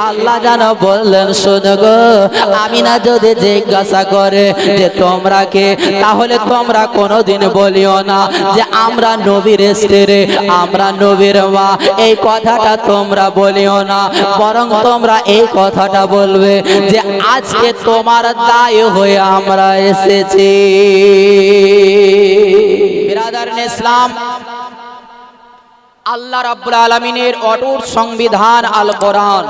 আল্লাহ জানো বললেন, শোনো গো, আমি না যদি জিজ্ঞাসা করে যে তোমরা কে, তাহলে তোমরা কোনোদিন বলিও না যে আমরা নবীর স্ত্রী, আমরা নবীর মা। এই কথাটা তোমরা বলিও না, বরং তোমরা এই কথাটা বলবে যে আজকে তোমার দায় হয়ে আমরা এসেছি। বিরাদারিন ইসলাম, আল্লাহ রাব্বুল আলামিনের অটুট সংবিধান আল কোরআন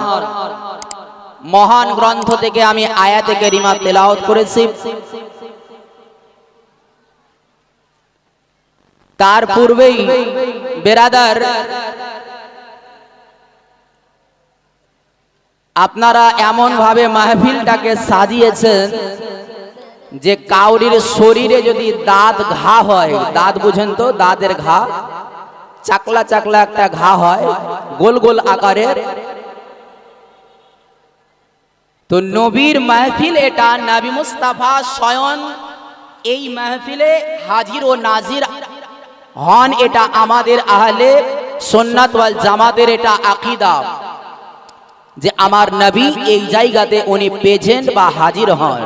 মহান গ্রন্থ থেকে আমি আয়াতে কারিমা তেলাওয়াত করেছি। তার পূর্বেই বেরাদার, আপনারা এমন ভাবে মাহফিলটাকে সাজিয়েছেন যে কাউরির শরীরে যদি দাঁত ঘা হয়, দাঁত বুঝেন তো, দাঁতের ঘা, চাকলা চাকলা একটা ঘা হয় গোল গোল আকারের, তো নবীর মাহফিল এটা, নবী মুস্তাফা স্বয়ং এই মাহফিলে হাজির ও নাজির হন, এটা আমাদের আহলে সুন্নাত ওয়াল জামাতের এটা আকীদা যে আমার নবী এই জায়গাতে উনি প্রেজেন্ট বা হাজির হন।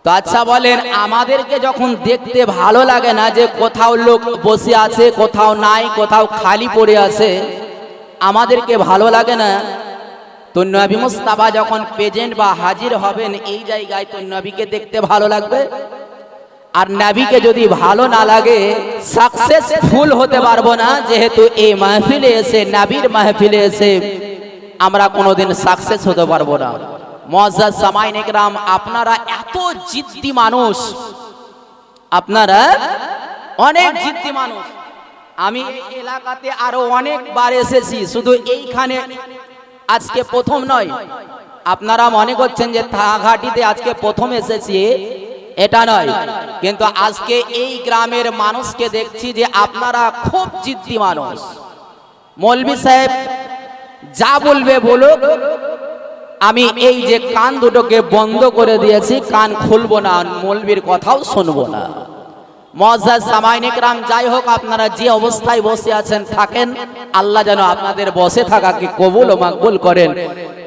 তো আচ্ছা বলেন, আমাদেরকে যখন দেখতে ভালো লাগে না যে কোথাও লোক বসে আছে, কোথাও নাই, কোথাও খালি পড়ে আছে, আমাদেরকে ভালো লাগে না? তো নবী মুস্তাফা যখন প্রেজেন্ট বা হাজির হবেন এই জায়গায়, তো নবীকে দেখতে ভালো লাগবে। আর নবীকে যদি ভালো না লাগে, সাকসেসফুল হতে পারবো না। যেহেতু এই মাহফিলে এসে, নবীর মাহফিলে এসে আমরা কোনোদিন সাকসেস হতে পারবো না। মুআজ্জাজ সামাইন ইকরাম, আপনারা এত জিদ্দি মানুষ, আপনারা অনেক জিদ্দি মানুষ। আমি এই এলাকাতে আরো অনেকবার এসেছি, শুধু এইখানে আজকে প্রথম নয়। আপনারা মনে করছেন যে থাঘাটিতে আজকে প্রথম এসেছি, এটা নয়, কিন্তু আজকে এই গ্রামের মানুষকে দেখছি যে আপনারা খুব জিদ্দি মানুষ। মৌলভী সাহেব যা বলবে বলুক, আমি এই যে কান দুটোকে বন্ধ করে দিয়েছি, কান খুলবো না, মৌলবীর কথাও শুনবো না। মুআজ্জাজ সামাইন ইকরাম, যাই হোক, আপনারা যে অবস্থায় বসে আছেন থাকেন, আল্লাহ যেন আপনাদের বসে থাকাকে কবুল ও মাকবুল করেন।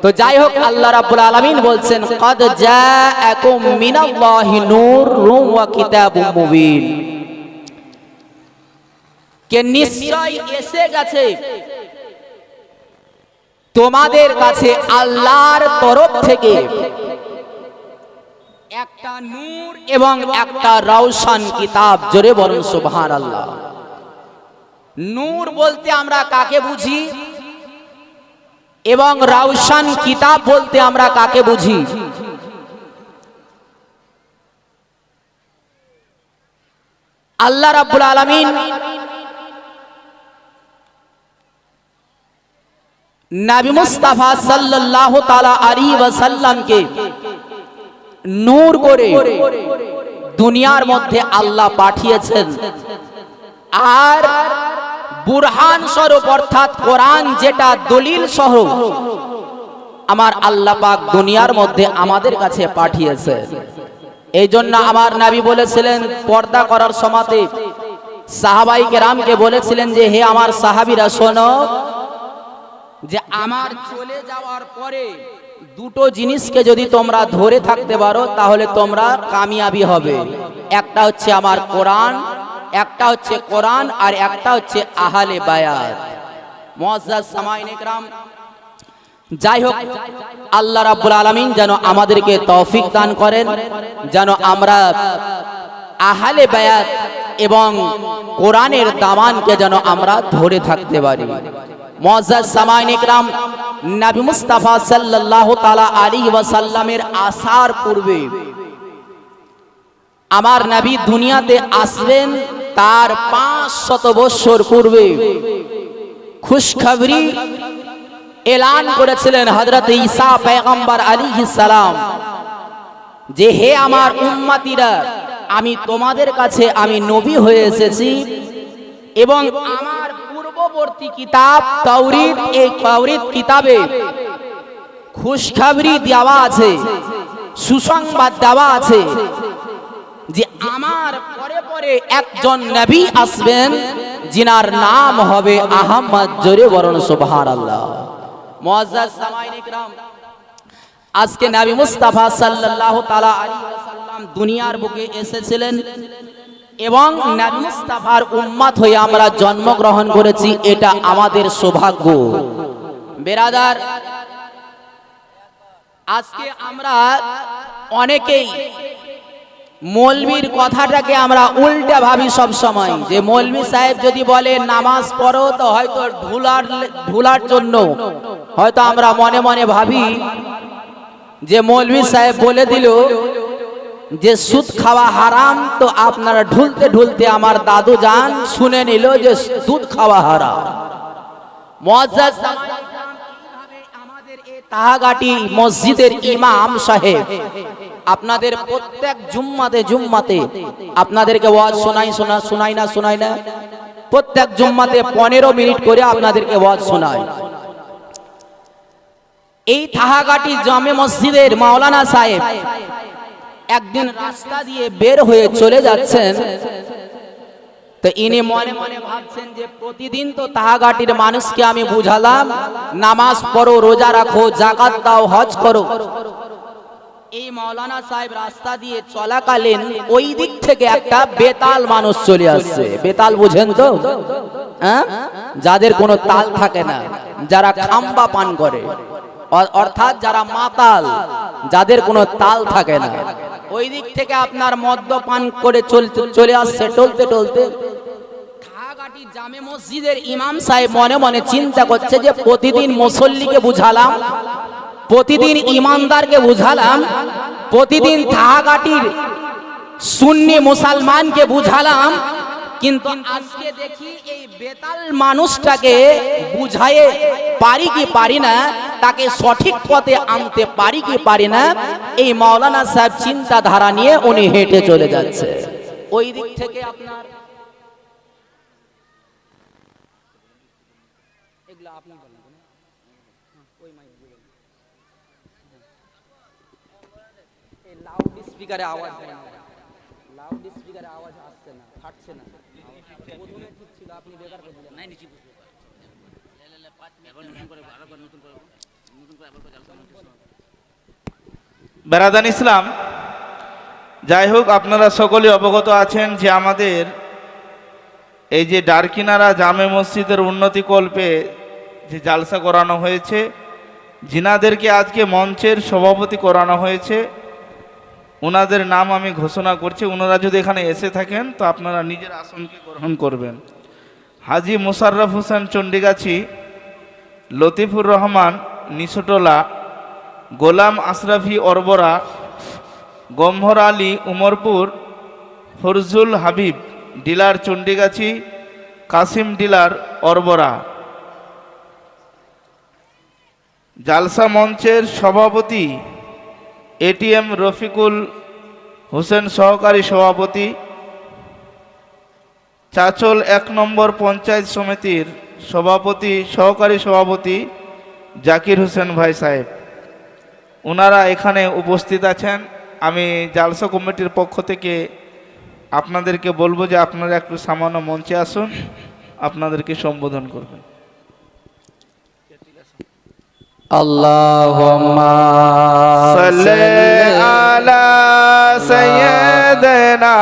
তো যাই হোক, আল্লাহ রাব্বুল আলামিন বলছেন, ক্বাদ জাআকুম মিনাল্লাহি নূরুন ওয়া কিতাবুম মুবিন, কে নিশ্চয় এসে গেছে তোমাদের কাছে আল্লাহর তরফ থেকে একটা নূর এবং একটা রওশন কিতাব। জোরে বলুন সুবহানাল্লাহ। নূর বলতে আমরা কাকে বুঝি এবং রওশন কিতাব বলতে আমরা কাকে বুঝি? আল্লাহ রাব্বুল আলামিন নবী মুস্তাফা সাল্লাল্লাহু তাআলা আলাইহি ওয়াসাল্লামকে নূর করে দুনিয়ার মধ্যে আল্লাহ পাঠিয়েছেন। আর বুরহান স্বরূপ, অর্থাৎ কোরআন যেটা দলিল সহ আমার আল্লাহ পাক দুনিয়ার মধ্যে আমাদের কাছে পাঠিয়েছেন। এই জন্য আমার নবী বলেছিলেন, পর্দা করার সময়তে সাহাবাই কেরামকে বলেছিলেন যে হে আমার সাহাবীরা, শোনো যে আমার চলে যাওয়ার পরে দুটো জিনিসকে যদি তোমরা ধরে থাকতে পারো তাহলে তোমরা কামিয়াবি হবে। একটা হচ্ছে আমার কোরআন, একটা হচ্ছে কোরআন, আর একটা হচ্ছে আহলে বায়াত। মুআজ্জাজ সামাইন ইকরাম, যাই হোক, আল্লাহ রাব্বুল আলামিন যেন আমাদেরকে তৌফিক দান করেন, যেন আমরা আহলে বায়াত এবং কোরআনের দামানকে যেন আমরা ধরে থাকতে পারি। মুআজ্জাজ সামাইন ইকরাম, নবী মুস্তাফা সাল্লাল্লাহু তাআলা আলাইহি ওয়াসাল্লামের আসার পূর্বে, আমার নবী দুনিয়াতে আসবেন তার 500 বছর পূর্বে খুশখবরি এলান করেছিলেন হযরত ঈসা পয়গম্বর আলাইহিস সালাম যে হে আমার উম্মতিরা, আমি তোমাদের কাছে আমি নবী হয়ে এসেছি এবং আমার পূর্ববর্তী কিতাব তাওরীত, এই তাওরীত কিতাবে খুশখবরি দেওয়া আছে, সুসংবাদ দেওয়া আছে যে পরে একজন নবী আসবেন जिनार नाम হবে আহমদ। জোরে বলুন সুবহানাল্লাহ। মুআজ্জাজ সামাঈন ইকরাম, আজকে নবী মুস্তাফা সাল্লাল্লাহু তাআলা আলাইহি ওয়াসাল্লাম দুনিয়ার বুকে এসেছিলেন এবং নবী মুস্তাফার উম্মত হয়ে আমরা জন্মগ্রহণ করেছি, এটা আমাদের সৌভাগ্য। বেরাদার, আজকে আমরা অনেকেই মৌলবীর কথাটাকে আমরা উল্টা ভাবি সব সময়, যে মৌলবী সাহেব যদি বলে নামাজ পড়ো তো হয়তো ঢুলার জন্য হয়তো আমরা মনে মনে ভাবি যে মৌলবী সাহেব বলে দিল যে সুদ খাওয়া হারাম, তো আপনারা ঢুলতে ঢুলতে আমার দাদু জান শুনে নিল যে দুধ খাওয়া হারাম। মুআজ্জাজ আমাদের এই তাহাগাটি মসজিদের ইমাম সাহেব আপনাদের প্রত্যেক জুম্মাতে আপনাদেরকে ওয়াজ শোনাই না প্রত্যেক জুম্মাতে 15 মিনিট করে আপনাদেরকে ওয়াজ শোনায়। এই তাহাগাটি জামে মসজিদের মাওলানা সাহেব একদিন রাস্তা দিয়ে বের হয়ে চলে যাচ্ছেন, তো ইনি মনে মনে ভাবছেন যে প্রতিদিন তো তাহাগাটির মানুষকে আমি বুঝালাম নামাজ পড়ো, রোজা রাখো, যাকাত দাও, হজ করো। এই মাওলানা সাহেব রাস্তা দিয়ে চলাকালীন ওই দিক থেকে একটা বেতাল মানুষ চলে আসছে। বেতাল বুঝেন তো? হ্যাঁ, যাদের কোনো তাল থাকে না, যারা খাম্বা পান করে, অর্থাৎ যারা মাতাল, যাদের কোনো তাল থাকে না, ওই দিক থেকে আপনার মদ্যপান করে চলে আসছে টলতে টলতে। থাগাটি জামে মসজিদের ইমাম সাহেব মনে মনে চিন্তা করছে যে প্রতিদিন মুসল্লিকে বুঝালাম, প্রতিদিন ইমানদারকে বুঝালাম, প্রতিদিন থাগাটির সুন্নি মুসলমানকে বুঝালাম, কিন্তু আজকে দেখি এই বেতাল মানুষটাকে বুঝায়ে পারি কি পারি না, তাকে সঠিক পথে আনতে পারি কি পারি না। এই মাওলানা সাহেব চিন্তাধারা নিয়ে উনি হেঁটে চলে যাচ্ছে। ওই দিক থেকে আপনার এগুলা আপনি বলেন, ওই মাইক দিবেন, এই লাউড স্পিকারে আওয়াজ হয় না, লাউড স্পিকারে আওয়াজ আসছে না, ফাটছে না। প্রথমে ঠিক ছিল, আপনি বেকার করে দিলেন। নাই নিচে বুঝতে পারছি, এখন নতুন করে আরেকবার নতুন করে আবার বেরাদান ইসলাম। যাই হোক, আপনারা সকলে অবগত আছেন যে আমাদের এই যে ডারকিনারা জামে মসজিদের উন্নতি কল্পে যে জালসা করানো হয়েছে, জিনাদেরকে আজকে মঞ্চের সভাপতি করানো হয়েছে, ওনাদের নাম আমি ঘোষণা করছি। ওনারা যদি এখানে এসে থাকেন তো আপনারা নিজের আসনকে গ্রহণ করবেন। হাজি মোশাররফ হোসেন চণ্ডীগাছি, লতিফুর রহমান নিশোটোলা, গোলাম আশরাফি অরবরা, গম্ভর আলী উমরপুর, ফরজুল হাবিব ডিলার চণ্ডীগাছি, কাসিম ডিলার অরবরা। জালসা মঞ্চের সভাপতি এটিএম রফিকুল হোসেন সহকারী সভাপতি, চাচল 1 নম্বর পঞ্চায়েত সমিতির সভাপতি সহকারী সভাপতি জাকির হোসেন ভাই সাহেব, ওনারা এখানে উপস্থিত আছেন। আমি জালসা কমিটির পক্ষ থেকে আপনাদেরকে বলবো যে আপনারা একটু সামান্য মঞ্চে আসুন, আপনাদেরকে সম্বোধন করবেন। আল্লাহুম্মা সাল্লি আলা সাইয়্যিদিনা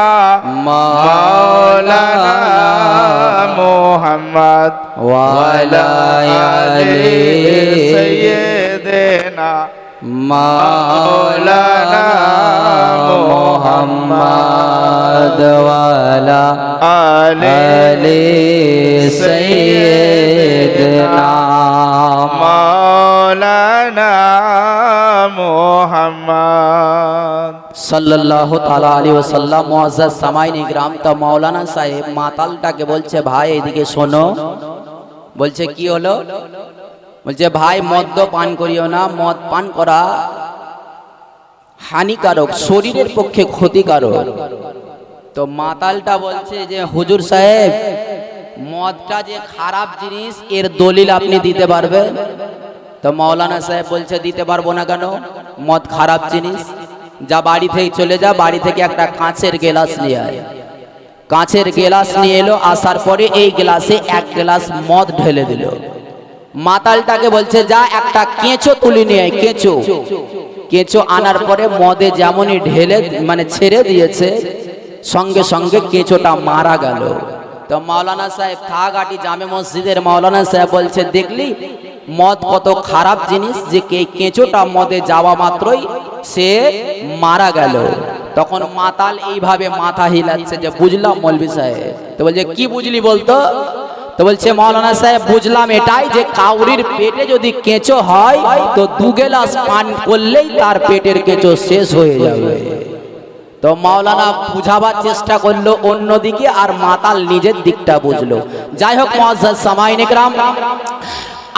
মাওলানা মুহাম্মদ ওয়া আলা আলি সাইয়্যিদিনা মাওলানা মুহাম্মদ ওয়া আলা আলি সাইয়্যিদিনা মাওলানা মুহাম্মদ সাল্লাল্লাহু তাআলা আলাইহি ওয়াসাল্লাম। মুআজ্জাজ সামাঈন ইকরাম, তো মাওলানা সাহেব মাতালটাকে বলছে, ভাই এদিকে শোনো। বলছে কি হলো? বলছে ভাই মদ্য পান করিও না, মদ পান করা হানিকারক, শরীরের পক্ষে ক্ষতিকারক। তো মাতালটা বলছে যে হুজুর সাহেব, মদটা যে খারাপ জিনিস এর দলিল আপনি দিতে পারবেন? তো মাওলানা সাহেব বলছে দিতে পারবো না কেন, মদ খারাপ জিনিস। যা বাড়ি থেকে চলে যা, বাড়ি থেকে একটা কাঁচের গ্লাস নিয়ে আয়। কাঁচের গ্লাস নিয়ে এলো, আসার পরে এই গ্লাসে এক গ্লাস মদ ঢেলে দিল। মাতালটাকে বলছে যা একটা কেঁচো তুলে নিয়ে আয়, কেঁচো। কেঁচো আনার পরে মদে যেমনই ঢেলে মানে ছেড়ে দিয়েছে, সঙ্গে সঙ্গে কেঁচোটা মারা গেল। তো মাওলানা সাহেব থাগাটি জামে মসজিদের মাওলানা সাহেব বলছে দেখলি মদ কত খারাপ জিনিস, যে কেঁচোটা মদে যাওয়া মাত্রই সে মারা গেল। তখন মাতাল এইভাবে মাথা হিলাচ্ছে যে বুঝলাম মৌলভী সাহেব। তো বলছে কি বুঝলি বলতো? তো বলছে মাওলানা সাহেব বুঝলাম এটাই যে কাউরির পেটে যদি কেঁচো হয় তো 2 গ্লাস পান করলেই তার পেটের কেঁচো শেষ হয়ে যাবে। তো মাওলানা বুঝাবার চেষ্টা করলো অন্যদিকে, আর মাতাল নিজের দিকটা বুঝলো। যাই হোক মুআজ্জাজ সামাইন ইকরাম,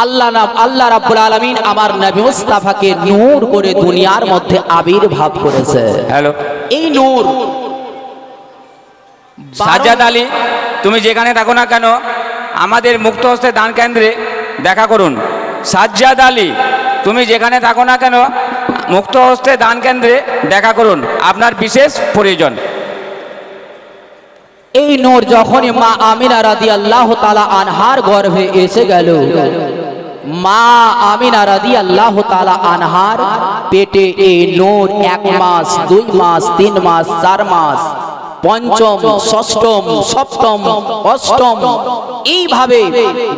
আল্লাহ রাব্বুল আলামিন আমার নবী মুস্তাফাকে নূর করে দুনিয়ার মধ্যে আবির্ভাব করেছে। হ্যালো, এই নূর সাজ্জাদ আলী, তুমি যেখানে থাকো না কেন আমাদের মুক্ত হস্তে দান কেন্দ্রে দেখা করুন। সাজ্জাদ আলী, তুমি যেখানে থাকো না কেন মুক্ত হস্তে দান কেন্দ্রে দেখা করুন, আপনার বিশেষ প্রয়োজন। এই নূর যখনই মা আমিনা রাদিয়াল্লাহু তাআলা আনহার গর্ভে এসে গেল, মা আমিনা রাদিয়াল্লাহু তাআলা আনহার পেটে এই নূর 1 মাস 2 মাস 3 মাস 4 মাস, পঞ্চম ষষ্ঠম সপ্তম অষ্টম, এইভাবে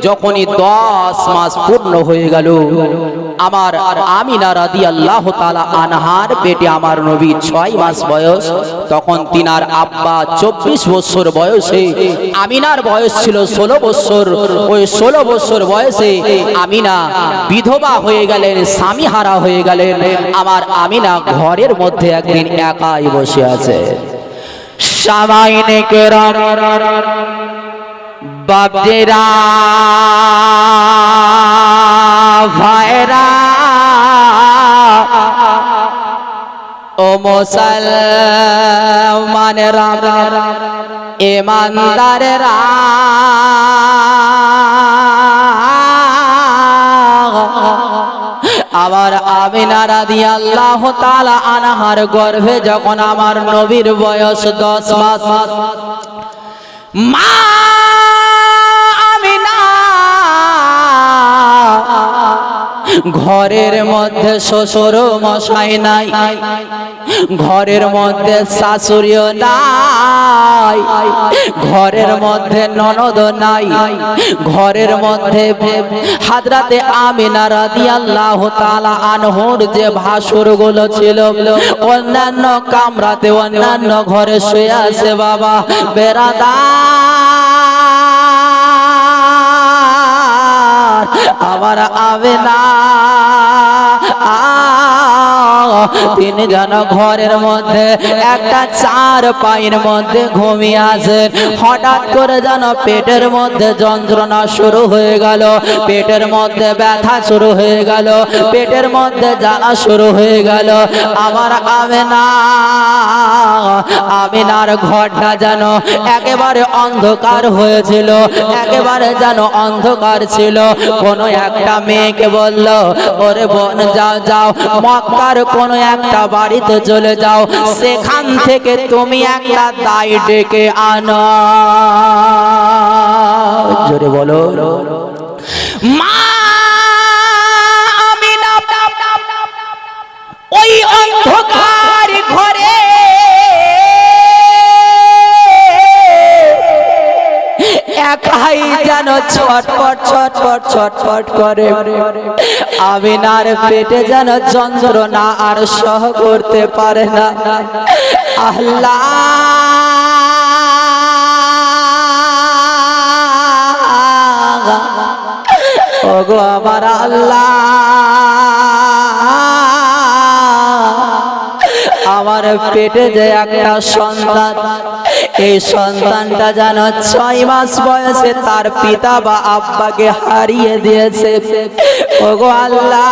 যখনই 10 মাস পূর্ণ হয়ে গেল, আমার আমিনা রাদিয়াল্লাহু তাআলা আনহার পেটে আমার নবী 6 মাস বয়স। তখন তিনার আব্বা 24 বছর বয়সে, আমিনার বয়স ছিল 16 বছর। ওই 16 বছর বয়সে আমিনা বিধবা হয়ে গেলেন, স্বামী হারা হয়ে গেলেন। আমার আমিনা ঘরের মধ্যে একদিন একাই বসে আছে। সামাইন কেরাম, বাপজিরা, ভাইরা, ও মুসলমানেরা, ইমানদারেরা, আবার আমিনা রাদিয়াল্লাহু তাআলা আনহার গর্ভে যখন আমার নবীর বয়স 10 মাস, মা আমিনা ঘরের মধ্যে শ্বশুর মশাই নাই, ঘরের মধ্যে শাশুড়িও নাই, ঘরের মধ্যে ননদ নাই, ঘরের মধ্যে হযরতে আমিনা রাদিয়াল্লাহু তাআলা আনহুর যে ভাসুরগুলো ছিল অন্যান্য কামরাতে অন্যান্য ঘরে শুয়ে আছে। বাবা বেরাদার, আমার আমিনা তিনজন ঘরের মধ্যে একটা 4 পায়ের মধ্যে ঘুমিয়ে আছেন। হঠাৎ করে যেন পেটের মধ্যে যন্ত্রণা শুরু হয়ে গেল, পেটের মধ্যে ব্যথা শুরু হয়ে গেল, পেটের মধ্যে জ্বালা শুরু হয়ে গেল। আমার আমিনার ঘরটা যেন একেবারে অন্ধকার হয়েছিল, একেবারে যেন অন্ধকার ছিল। কোনো একটা মেয়েকে বলল, ওরে বোন যাও যাও মক্কার কোন একটা বাড়িতে চলে যাও, সেখান থেকে তুমি একটা দাই ডেকে আনো। জোরে বলো। মা আমিনা ওই অন্ধকার ঘরে একাই যেন ছটপট ছটপট ছটপট করে। আমিনার পেটে যেন যন্ত্রণা আর সহ করতে পারে না। আল্লাহ, ওগো আমার আল্লাহ, আমার পেটে যে একটা সন্তান, এই সন্তানটা যেন 6 মাস বয়সে তার পিতা বা আব্বাকে হারিয়ে দিয়েছে। ওগো আল্লাহ,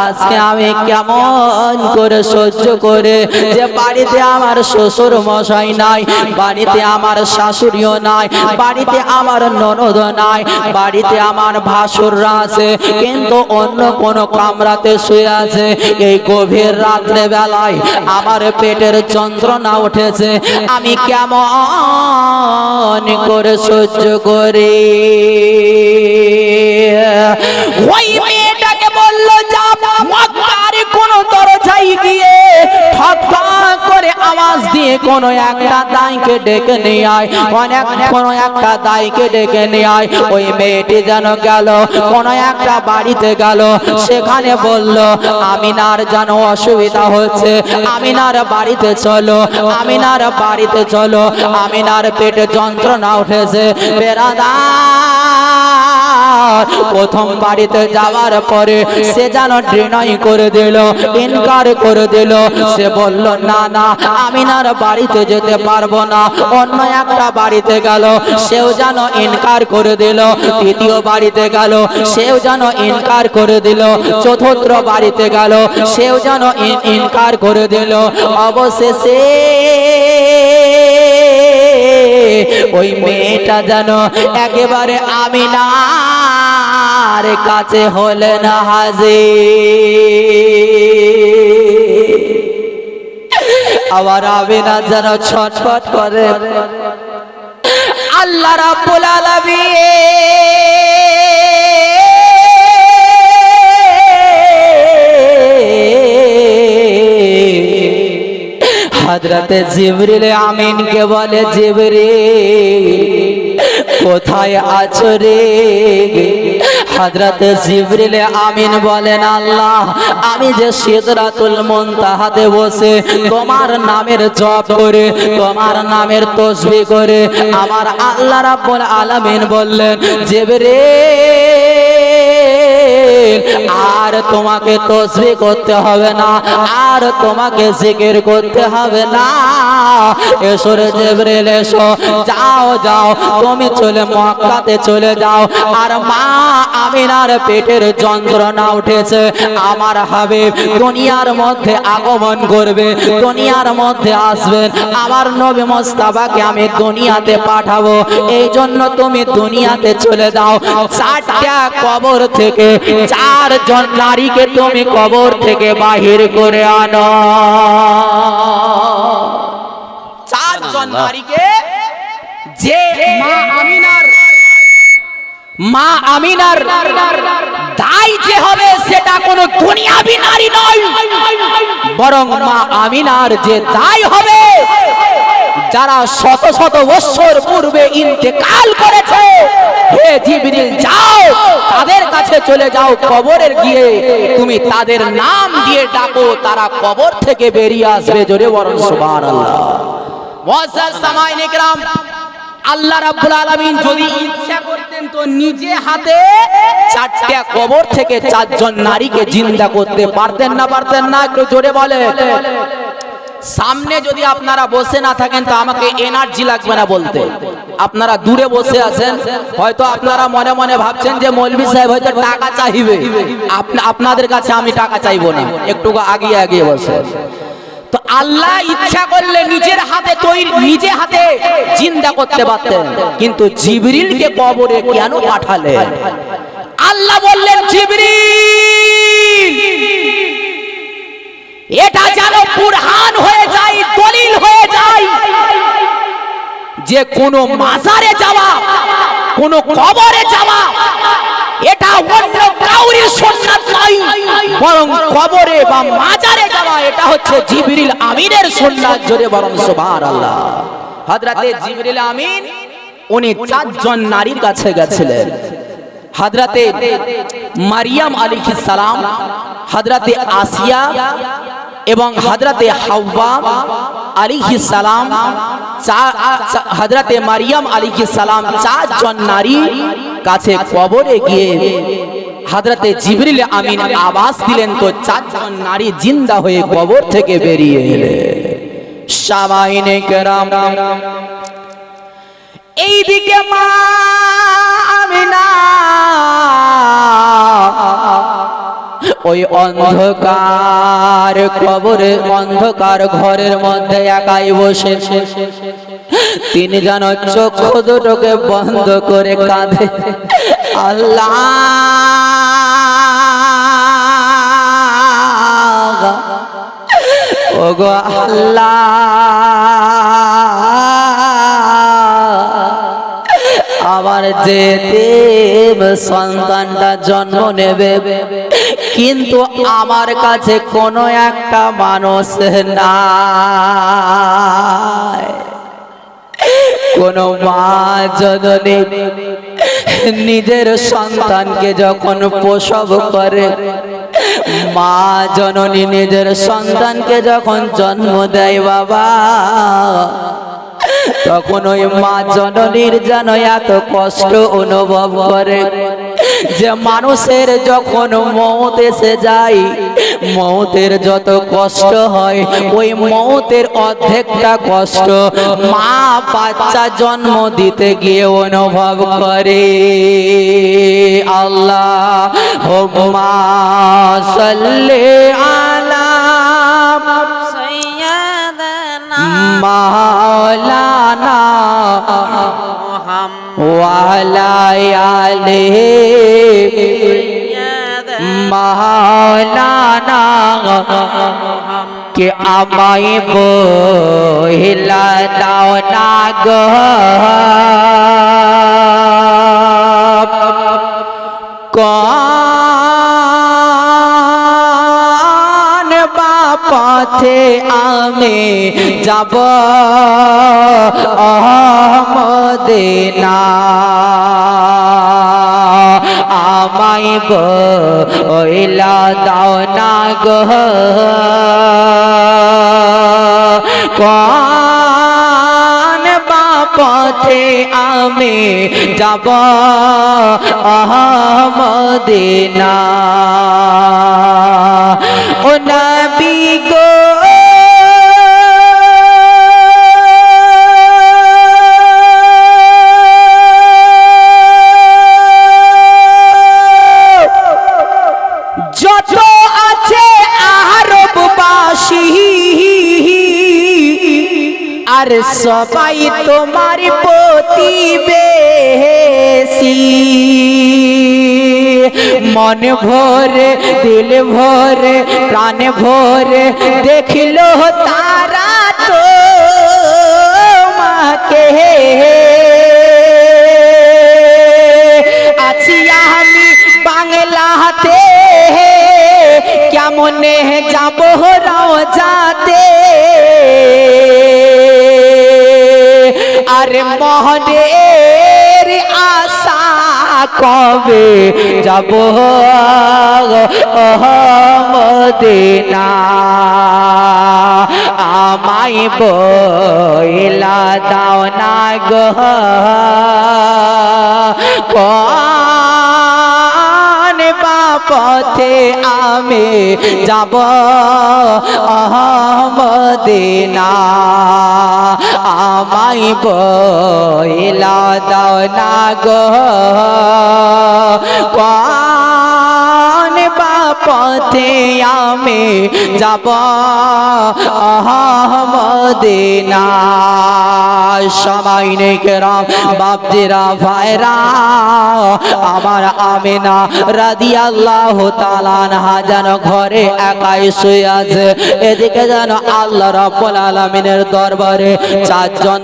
আজকে আমি কেমন করে সহ্য করে যে বাড়িতে আমার শ্বশুর মশাই নাই, বাড়িতে আমার শাশুড়িও নাই, বাড়িতে আমার ননদ নাই, বাড়িতে আমার ভাসুররা আছে, কিন্তু অন্য কোন কামরাতে শুয়ে আছে। এই গভীর রাত্রে বেলায় আমার পেটের যন্ত্রণা উঠেছে, আমি কেমন করে সহ্য করি। ওই মেয়েটাকে বললো যা মক্কার কোন দরজায় গিয়ে ঠক ঠক করে আওয়াজ দিয়ে কোন একটা দাইকে ডেকে নিয়ে আয়, কোন একটা দাইকে ডেকে নিয়ে আয়। ওই মেয়েটি যেন গেল কোন একটা বাড়িতে গেল, সেখানে বলল আমিনার যেন অসুবিধা হচ্ছে, আমিনার বাড়িতে চলো, আমিনার বাড়িতে চলো, আমিনার পেটে যন্ত্রণা উঠেছে। বেরাদার প্রথম বাড়িতে যাওয়ার পরে সে যেন ডিনাই করে দিল, ইনকার করে দিল। সে বলল না না, আমিনার বাড়িতে যেতে পারবো না। অন্য একটা বাড়িতে গেল, সেও যেন ইনকার করে দিল। তৃতীয় বাড়িতে গেল, সেও যেন ইনকার করে দিল। চতুর্থ বাড়িতে গেল, সেও যেন ইনকার করে দিল। অবশেষে ওই মেয়েটা যেন একেবারে আমিনার কাছে হলেন হাজির। আবার আমিনা যেন ছটফট করে, আল্লাহ রাব্বুল আলামিন হযরতে জিবরিল আমিনকে বলে, জিবরিল কোথায় আছো রে? হযরতে জিবরিল আমিন বলেন, আল্লাহ আমি যে সিদরাতুল মুনতাহাতে বসে তোমার নামের জপ করে, তোমার নামের তাসবিহ করে, আমার আল্লাহ রাব্বুল আলামিন বললেন, জিবরিল আর তোমাকে তাসবিহ করতে হবে না, আর তোমাকে জিকির করতে হবে না। এসো রে জিবরিল এসো, যাও যাও তুমি চলে মক্কাতে চলে যাও। আর মা আমিনার পেটের যন্ত্রণা উঠেছে, আমার হাবিব দুনিয়ার মধ্যে আগমন করবে, দুনিয়ার মধ্যে আসবেন, আমার নবী মুস্তাফাকে আমি দুনিয়াতে পাঠাবো। এই জন্য তুমি দুনিয়াতে চলে যাও। চারটা কবর থেকে চারজন নারীকে তুমি কবর থেকে বাহির করে আনো। চারজন নারীকে, যে মা আমিনার দাই যে হবে সেটা কোনো দুনিয়াবি নারী নয়, বরং মা আমিনার যে দাই হবে যারা শত শত বছর পূর্বে ইন্তেকাল করেছে। হে জিবরিল যাও তাদের কাছে চলে যাও, কবরের গিয়ে তুমি তাদের নাম দিয়ে ডাকো, তারা কবর থেকে বেরিয়ে আসবে। জোরে বলুন সুবহানাল্লাহ। মুআজ্জাজ সামাঈন ইকরাম, আল্লাহ রাব্বুল আলামিন যদি ইচ্ছা করতেন তো নিজে হাতে চারটা কবর থেকে চারজন নারীকে জিন্দা করতে পারতেন না? পারতেন না? একটু জোরে বলে। সামনে যদি আপনারা বসে না থাকেন তো আমাকে এনার্জি লাগবে না বলতে। আপনারা দূরে বসে আছেন, হয়তো আপনারা মনে মনে ভাবছেন যে মৌলভী সাহেব হয়তো টাকা চাইবে। আপনাদের কাছে আমি টাকা চাইবো না, একটু আগিয়ে আগিয়ে বসে। তো আল্লাহ ইচ্ছা করলে নিজের হাতে তৈরি, নিজে হাতে জিন্দা করতে পারতেন, কিন্তু জিবরিলকে কবরে কেন পাঠালেন? আল্লাহ বললেন, জিবরিল এটা যেন বুরহান হয়ে যায়, দলিল হয়ে যায় যে কোন মাজারে যাওয়া, কোন কবরে যাওয়া এটা অন্য কাউরির সুন্নাত নয়, বরং কবরে বা মাজারে যাওয়া এটা হচ্ছে জিবরিল আমিনের সুন্নাত। জোরে বলুন সুবহানাল্লাহ। হযরতে জিবরিল আমিন উনি চারজন নারীর কাছে গেছিলেন। হযরতে মারিয়াম আলাইহিস সালাম, হযরতে আসিয়া এবং হযরতে হাওয়া আলাইহিস সালাম, হযরতে মারিয়াম আলাইহিস সালাম চারজন নারী কাছে কবরে গিয়ে হযরতে জিবরিল আমিন আওয়াজ দিলেন, তো চারজন নারী জিন্দা হয়ে কবর থেকে বেরিয়ে এলেন। সামাঈনে কেরাম, এইদিকে মা আমিনা ওই অন্ধকার কবরে অন্ধকার ঘরের মধ্যে একাই বসে তিনি যেন চক্ষু দুটোকে বন্ধ করে কাঁদে, আল্লাহ ওগো আল্লাহ, আমার যে সন্তানটা জন্ম নেবে কিন্তু আমার কাছে কোনো একটা মানুষ নাই, কোন মা জননী নিজের সন্তানকে যখন প্রসব করে, মা জননী নিজের সন্তানকে যখন জন্ম দেয় বাবা, তখন ওই মা জননীর যেন এত কষ্ট অনুভব করে যে মানুষের যখন মৌত এসে যায়, মৌতের যত কষ্ট হয় ওই মৌতের অর্ধেকটা কষ্ট মা বাচ্চা জন্ম দিতে গিয়ে অনুভব করে। আল্লাহুম্মা সাল্লি আলা মাওলানা ওয়ালা আলিহি মাওলানা কে আমায় বহিলা দাও না গো, কোন পথে আমি যাব মদিনা, আমায় বহিলা দাও না গো, কোন পথে আমি যাব মদিনা। ও নবী গো যত আছে আরববাসী আর সবাই তোমার প্রতিবেশী, মন ভরে দিল ভরে প্রাণ ভরে দেখিল তারা তোমাকে, আছি আমি বাংলাতে কেমনে যাব রওজাতে, আরে মোহনের আশা কবে যাব মদিনা, আমায় বইলা দাও না গো, কোন পথে আমি যাব মদিনা, আমায় বইলা দাও না গো, কোন পথে আমি যাব মদিনা। সবাই কেরাম বাপজিরা ভাইরা, আমার আমিনা রাদিয়াল্লাহু তাআলা আনহা যেন ঘরে একাই শুয়ে আছে, এদিকে যেন আল্লাহ রাব্বুল আলামিনের দরবারে চারজন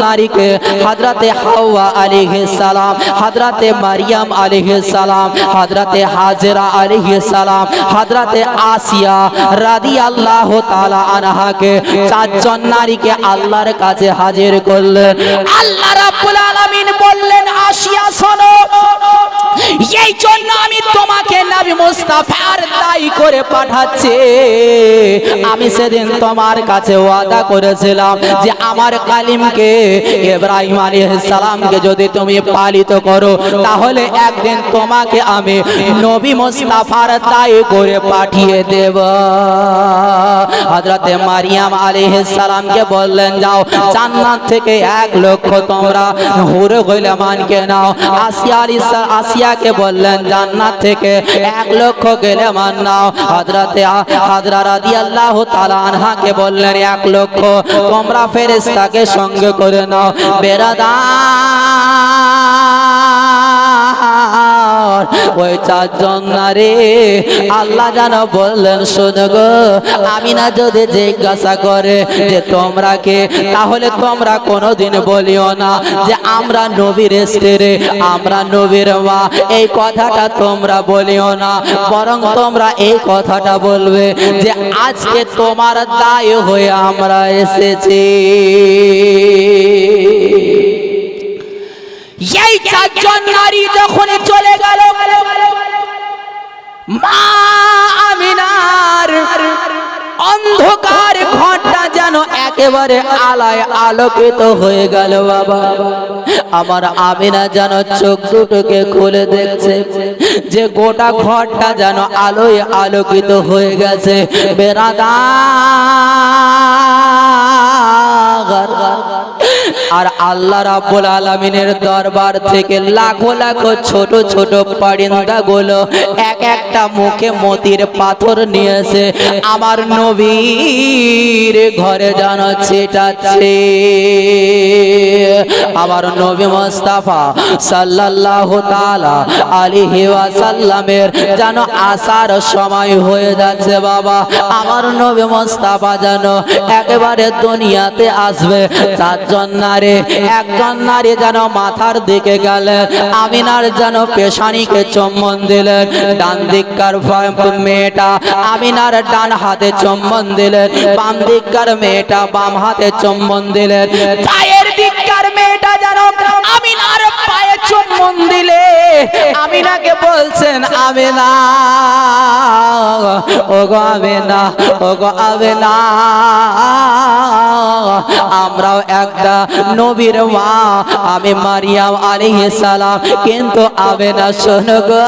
নারীকে হযরতে হাওয়া আলাইহিস সালাম, হযরতে মারইয়াম আলাইহিস সালাম, হযরতে হাজরা আলাইহিস সালাম, হযরতে আসিয়া রাদিয়াল্লাহু তাআলা আনহাকে চারজন নারীকে আল্লাহর কাছে হাজির করলেন। আল্লাহ রাব্বুল আলামিন বললেন, আসিয়া শোনো, এই জন্য আমি তোমাকে নবী মুস্তাফার দায়ী করে পাঠাচ্ছি। আমি সেদিন তোমার কাছে ওয়াদা করেছিলাম যে আমার কালিমকে ইব্রাহিম আলাইহিস সালামকে যদি তুমি পালিত করো তাহলে একদিন তোমাকে আমি নবী মুস্তাফার দায়ী করে পাঠিয়ে দেব। হযরতে মারিয়াম আলাইহিস সালামকে বললেন যাও জান্নাত থেকে 1 লক্ষ তোমরা হুরে গিলামানকে নাও। আসিয়াকে বললেন জান্নাত থেকে 1 লক্ষ গিলামান নাও। হাজরা রাদিয়াল্লাহু তাআলা আনহাকে বললেন 1 লক্ষ তোমরা ফেরেশতাকে সঙ্গে করে নাও। ওই 4 জন নারী আল্লাহ জানো বললেন শোনো গো, আমিনা যদি জিজ্ঞাসা করে যে তোমরা কে, তাহলে তোমরা কোনোদিন বলিও না যে আমরা নবীর স্ত্রী, আমরা নবীর মা। এই কথাটা তোমরা বলিও না, বরং তোমরা এই কথাটা বলবে যে আজকে তোমার দায় হয়ে আমরা এসেছি। এই 4 জন নারী যখন চলে গেল, মা আমিনার অন্ধকার ঘরটা যেন একেবারে আলোয় আলোকিত হয়ে গেল। বাবা আমার আমিনা যেন চোখ দুটোকে খুলে দেখছে যে গোটা ঘরটা যেন আলোয় আলোকিত হয়ে গেছে। আর আল্লাহ রাব্বুল আলামিনের দরবার থেকে লাখো লাখো ছোট ছোট পরিন্দা গুলো এক একটা মুখে মতির পাথর নিয়েছে আমার নবীর ঘরে যেন ছিটাচ্ছে। আমার নবী মুস্তাফা সাল্লাল্লাহু তাআলা আলাইহি ওয়াসাল্লামের যেন আসার সময় হয়ে যাচ্ছে। বাবা আমার নবী মুস্তাফা যেন একেবারে দুনিয়াতে আসবে। 4 জন নারী, 1 জন নারী যেন মাথার দিকে গেলেন, আমিনার যেন পেশানিকে চুম্বন দিলেন। ডান দিককার মেয়েটা আমিনার ডান হাতে চুম্বন দিলেন, বাম দিককার মেয়েটা বাম হাতে চুম্বন দিলেন। পায়ের দিককার মেয়েটা যেন আমিনার পায়ে চুম্বন দিলে আমিনাকে বলছেন আমিনা, ওগো আমিনা, ওগো আমিনা, আমরাও একটা নবীর মা, আমি মারিয়াম আলাইহিস সালাম, কিন্তু আমিনা শোনো গো,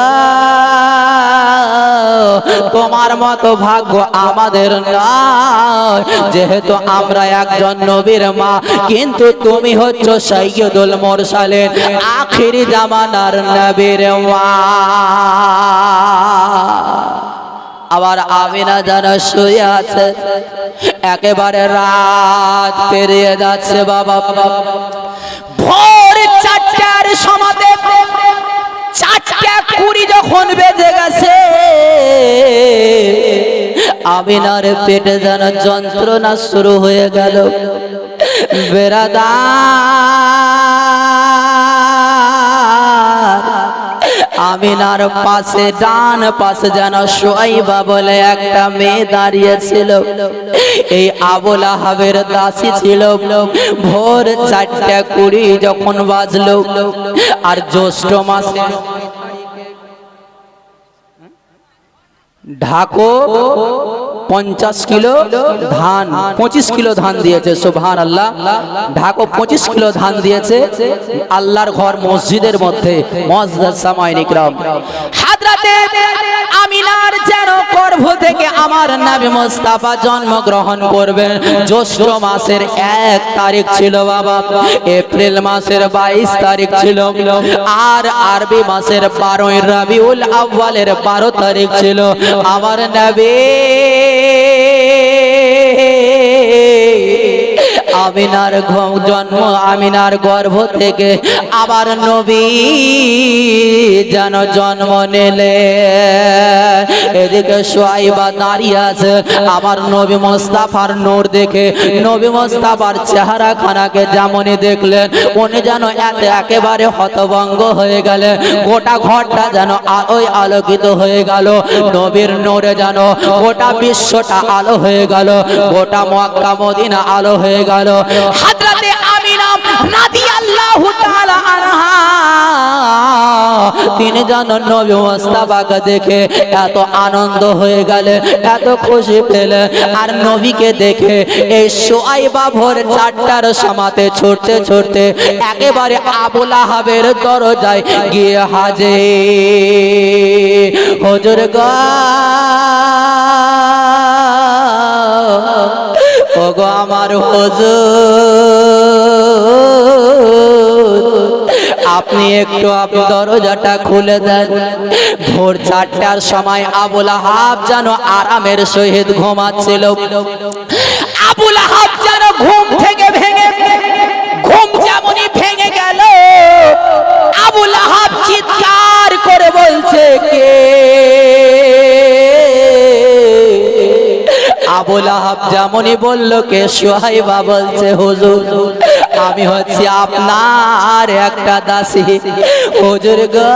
তোমার মতো ভাগ্য আমাদের নয়, যেহেতু আমরা একজন নবীর মা, কিন্তু তুমি হচ্ছ সাইয়্যিদুল মুরসালিন, আখিরি জামানার নবীর মা। আবার আমিনা যেন শুয়ে আছে, একেবারে রাত পেরিয়ে যাচ্ছে। বাবা ভোর 4টার সময়তে 4:20 যখন বেজে গেছে, আমিনার পেটে যেন যন্ত্রণা শুরু হয়ে গেল। আমিনার পাশে ডান পাশে যেন সুয়াইবা বলে একটা মেয়ে দাঁড়িয়ে ছিল। এই আবু লাহাবের দাসী ছিল। ভোর 4:20 যখন বাজলো, আর জ্যৈষ্ঠ মাসে ঢাকো 50 কিলো ধান, 25 কিলো ধান দিয়েছে। সুবহানাল্লাহ, ঢাকো 25 কিলো ধান দিয়েছে আল্লাহর ঘর মসজিদের মধ্যে। মুআজ্জাজ সামাইন ইকরাম, হযরতে আমিনার যেন গর্ভ থেকে আমার নবী মুস্তাফা জন্মগ্রহণ করবেন। জ্যৈষ্ঠ মাসের 1 তারিখ ছিল বাবা, এপ্রিল মাসের 22 তারিখ ছিল, আর আরবি মাসের 12 রবিউল আউয়ালের 12 তারিখ ছিল। আমার নবী আমিনার জন্ম, আমিনার গর্ভ থেকে আবার নবী যেন জন্ম নিলে। এদিকে সুয়াইবা দাঁড়িয়ে আছে, আমার নবী মুস্তাফার নূর দেখে নবী মুস্তাফার চেহারা খানাকে যেমনই দেখলেন, উনি যেন একেবারে হতভঙ্গ হয়ে গেলেন। গোটা ঘরটা যেন আলোয় আলোকিত হয়ে গেল। নবীর নূরে যেন গোটা বিশ্বটা আলো হয়ে গেল, গোটা মক্কা মদিনা আলো হয়ে গেল। হযরতে আমিনা রাদিয়াল্লাহু তাআলা আনহা তিনি যেন নবী মুস্তাফাকে দেখে এত আনন্দ হয়ে গেলে, এত খুশি পেলে। আর নবীকে দেখে এই সুয়াইবা ভোর 4টার সময়তে ছুটতে ছুটতে একেবারে আবু লাহাবের দরজায় গিয়ে হাজির। হুজুর গো, আমার হুজুর আপনি একটু আপনি দরজাটা খুলে দেন। ভোর 4টার সময় আবুল আহাব যেন আরামের সহিত ঘুমাচ্ছিল। আবুল আহাব যেন ঘুম থেকে ভেঙে, ঘুম যেমনই ভেঙে গেল, আবুল আহাব চিৎকার করে বলছে কে? আবুল আহাব যেমনই বলল কে, সুহাইবা বলছে হুজুর আমি হচ্ছি আপনার একটা দাসী। হুজুর গো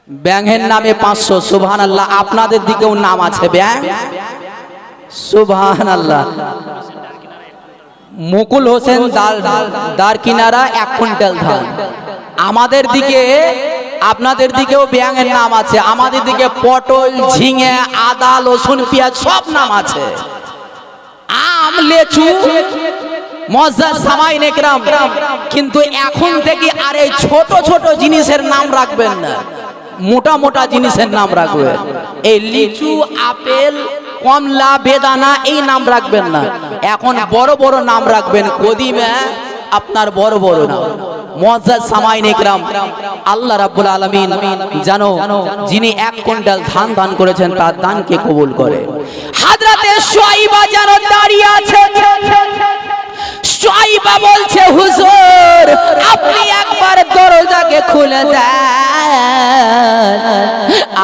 ব্যাঙের নামে 500, সুবহানাল্লাহ। আপনাদের দিকেও নাম আছে ব্যাঙ, সুবহানাল্লাহ। মুকুল হোসেন দার কিনারা 1 কুইন্টাল ধান। আমাদের দিকে, আপনাদের দিকেও ব্যাঙের নাম আছে। আমাদের দিকে পটল, ঝিঙে, আদা, রসুন, পেঁয়াজ সব নাম আছে। আম, লেচু, মজ্জা, সামাইন একরাম। কিন্তু এখন থেকে আর এই ছোট ছোট জিনিসের নাম রাখবেন না, মোটা মোটা জিনিসের নাম রাখবেন। এই লিচু, আপেল, কমলা, বেদানা এই নাম রাখবেন না। এখন বড় বড় নাম রাখবেন। কদিমে আপনার বড় বড় নাম, মুআজ্জাজ সামাইন ইকরাম। আল্লাহ রাব্বুল আলামিন জানো যিনি 1 কুইন্টাল ধান দান করেছেন তার দানকে কবুল করে। হযরতে শুআইবা যেন দাঁড়িয়ে আছে। শুআইবা বলছে হুজুর আপনি একবার দরজাকে খুলে দেন।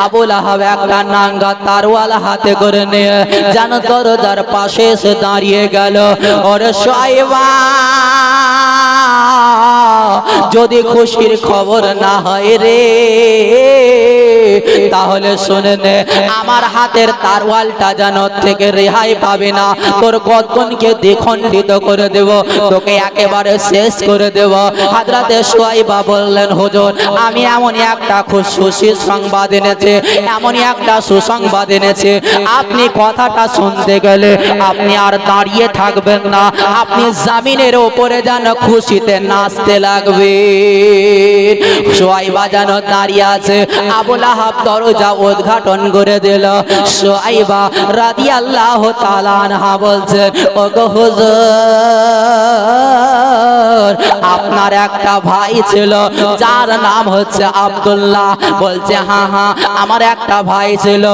আবুল আহাব একটা নাঙ্গা তারওয়ালা হাতে করে নিয়ে যেন দরজার পাশে এসে দাঁড়িয়ে গেল। ওরে শুআইবা যদি খুশির খবর না হয় রে, তাহলে শুনে নে আমার হাতের তারওয়ালটা যেন থেকে রেহাই পাবে না। তোর গর্দনকে দ্বিখণ্ডিত করে দেব, তোকে একেবারে শেষ করে দেব। হযরতে শুআইবা বললেন হুজুর আমি এমনই একটা খুশির সংবাদ এনেছি, এমনই একটা সুসংবাদ এনেছি। আপনি কথাটা শুনতে গেলে আপনি আর দাঁড়িয়ে থাকবেন না, আপনি জমিনের উপরে যেন খুশিতে নাচতে লাগবে। শুআইবা যেন দাঁড়িয়ে আছে। আবুল আহাব দরজা উদ্ঘাটন করে দিল। শুআইবা রাদিয়াল্লাহু তাআলা আনহা বলছেন ওগো হুজুর আপনার একটা ভাই ছিল যার নাম হচ্ছে আব্দুল্লাহ। বলছে হ্যাঁ হ্যাঁ আমার একটা ভাই ছিল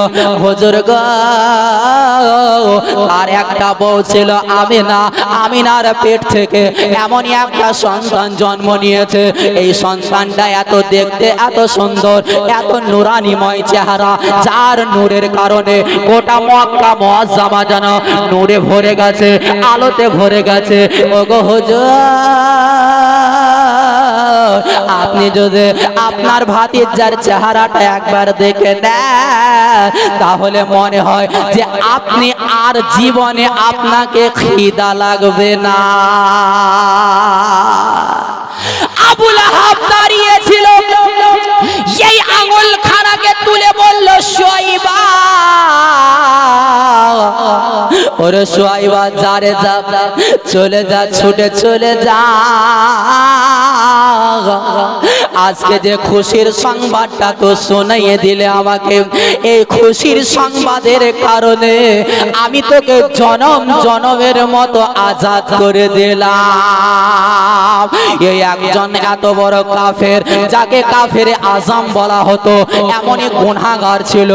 হুজুর গো, আর একটা বউ ছিল আমিনা। আমিনার পেট থেকে এমনই একটা সন্তান জন্ম নিয়েছে। এই সন্তানটা এত দেখতে এত সুন্দর, এত নুরানিময় চেহারা, যার নূরের কারণে গোটা মক্কা মুআজ্জামা যেন নূরে ভরে গেছে, আলোতে ভরে গেছে। ওগো হুজুর আপনি যদি আপনার ভাতিজার চেহারাটা একবার দেখে নেন তাহলে মনে হয় যে আপনি আর জীবনে আপনাকে খিদা লাগবে না। আবুল আহাব দাঁড়িয়েছিল, এই আঙুল খানাকে তুলে বলল শুআইবা ওরে শুআইবা যা রে যা, চলে যা, ছুটে চলে যা। আজকে যে খুশির সংবাদটা তো শোনাইয়ে দিলে আমাকে, এই খুশির সংবাদের কারণে আমি তোকে জনম জনমের মতো আজাদ করে দিলাম। এই একজন এত বড় কাফের, যাকে কাফের আজম বলা হতো, এমনই গুনাহগার ছিল,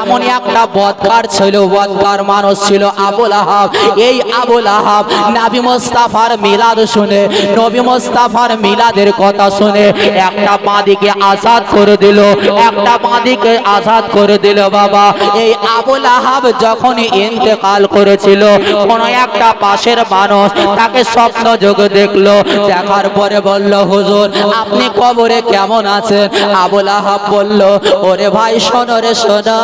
এমনই একটা বদকার ছিল, বদকার মানুষ ছিল আবুল আহাব। এই আবুল আহাব নবী মুস্তাফার মিলাদ শুনে, নবী মুস্তাফার মিলাদের কথা শুনে একটা বাঁদিকে আজাদ করে দিল, একটা বাঁদিকে আজাদ করে দিল। বাবা এই আবুল আহাব যখন ইন্তেকাল করেছিল, কোন একটা পাশের মানুষ তাকে স্বপ্ন যোগে দেখলো। দেখার পরে বলল হুজুর আপনি কবরে কেমন আছেন? আবুল আহাব বলল ওরে ভাই শোনো রে শোনো,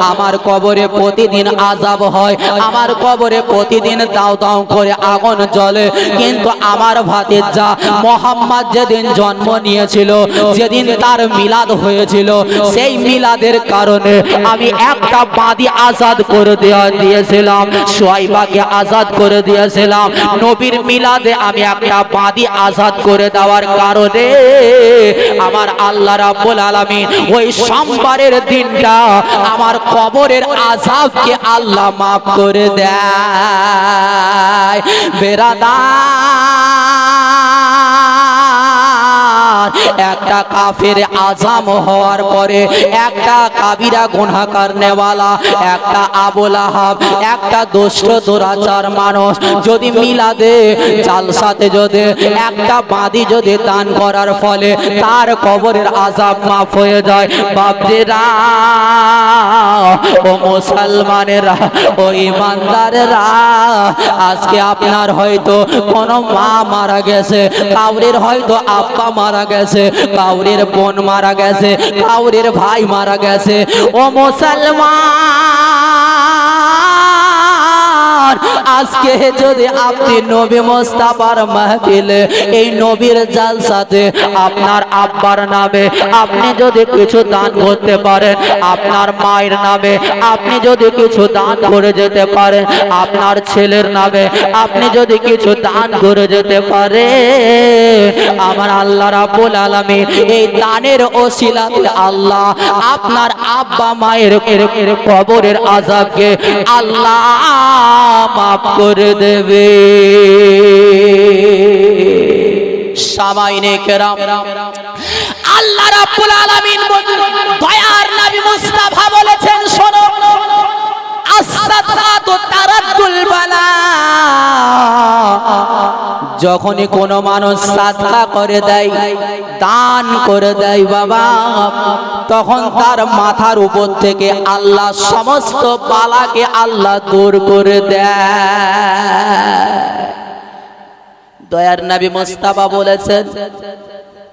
আমার কবরে প্রতিদিন আযাব হয়, আমার কবরে প্রতিদিন দাও দাও করে আগুন জ্বলে, কিন্তু আমার ভাতিজা মুহাম্মদ যেদিন জন্ম নিয়ে নিয়েছিল, যেদিন তার মিলাদ হয়েছিল, সেই মিলাদের কারণে আমি একটা বাদী আজাদ করে দিয়েছিলাম, সোয়াইবাকে আজাদ করে দিয়েছিলাম। নবীর মিলাদে আমি একটা বাদী আজাদ করে দেওয়ার কারণে আমার আল্লাহ রাব্বুল আলামিন ওই সোমবারের দিনটা আমার কবরের আযাবকে আল্লাহ মাফ করে দেয়। বেরাদার, একটা কাফের আযাম হওয়ার পরে একটা কাবিরা গুনাহগার নেওয়ালা, একটা আবু লাহাব, একটা দুষ্ট দুরাচার মানুষ যদি মিলাদে জালসাতে যদি একটা বাদী যদি দান করার ফলে তার কবরের আযাব মাফ হয়ে যায়। বাপজিরা, ও মুসলমানেরা, ও ইমানদারেরা, আজকে আপনার হয়তো কোনো মা মারা গেছে, কাউরের হয়তো আব্বা মারা গেছে, কাউরের বোন মারা গেছে, কাউরের ভাই মারা গেছে। ও মুসলমান, আজকে যদি আপনি নবী মুস্তাফার মাহফিলে এই নবীর জালসাতে আপনার আব্বার নামে আপনি যদি কিছু দান করতে পারেন, আপনার মায়ের নামে আপনি যদি কিছু দান করে যেতে পারেন, আপনার ছেলের নামে আপনি যদি কিছু দান করে যেতে পারেন, আমার আল্লাহ রাব্বুল আলামিন এই দানের ওসিলাতে আল্লাহ আপনার আব্বা মায়ের কবরের আযাবকে আল্লাহ মাফ করে দেবে। সামাইনে কেরাম, আল্লাহ রাব্বুল আলামিন দয়ার নবী মুস্তাফা বলেছেন, শোনো, as-সাদকাতু তারাদ্দুল বালা। যখনই কোনো মানুষ সাদকা করে দেয়, দান করে দেয় বাবা, তখন তার মাথার উপর থেকে আল্লাহ সমস্ত বালাকে আল্লাহ দূর করে দেয়। দয়ার নবী মুস্তাফা বলেছেন,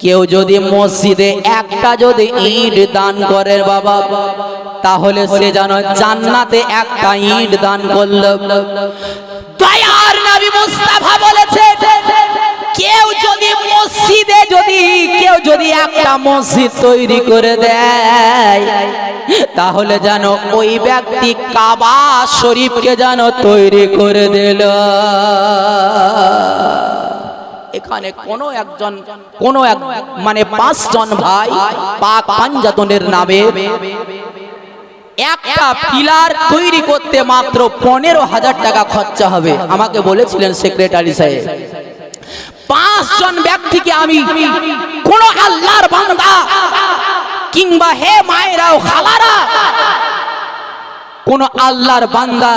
কেউ যদি মসজিদে একটা যদি ইট দান করে বাবা, তাহলে সে যেন জান্নাতে একটা ইট দান করলো। দয়ার নবী মুস্তাফা বলেছেন, কেউ যদি মসজিদে কেউ যদি একটা মসজিদ তৈরি করে দেয়, তাহলে যেন ওই ব্যক্তি কাবা শরীফকে যেন তৈরি করে দিল। এখানে কোনো এক মানে 5 জন ভাই পাক পাঞ্জাতনের নামে একটা পিলার তৈরি করতে মাত্র 15,000 টাকা খরচা হবে। আমাকে বলেছিলেন সেক্রেটারি সাহেব, 5 জন ব্যক্তিকে আমি কোন আল্লাহর বান্দা কিংবা হে মায়েরা ও খালারা, কোন আল্লাহর বান্দা,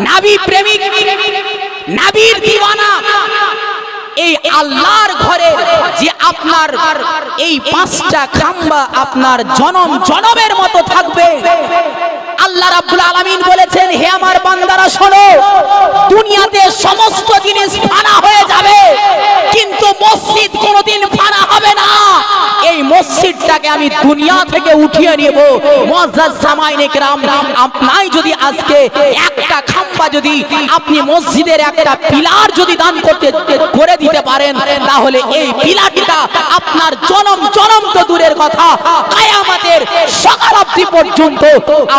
নবী প্রেমিক, নবীর দিওয়ানা, এই আল্লাহর ঘরে যে আপনার এই 5টা খাম্বা আপনার জনম জনমের মতো থাকবে। আল্লাহ রাব্বুল আলামিন বলেছেন, হে আমার বান্দারা শোনো, দুনিয়াতে সমস্ত জিনিস ফানা হয়ে যাবে, কিন্তু মসজিদ কোনোদিন ফানা হবে না। এই মসজিদটাকে আমি দুনিয়া থেকে উঠিয়ে নেব। মুআজ্জাজ সামাইনে কেরাম, আপনি যদি আজকে একটা খাম্বা যদি আপনি মসজিদের একটা পিলার যদি দান করে দিতে পারেন, তাহলে এই পিলারটা আপনার জনম জনম তো দূরের কথা, কিয়ামতের সকাল অবধি পর্যন্ত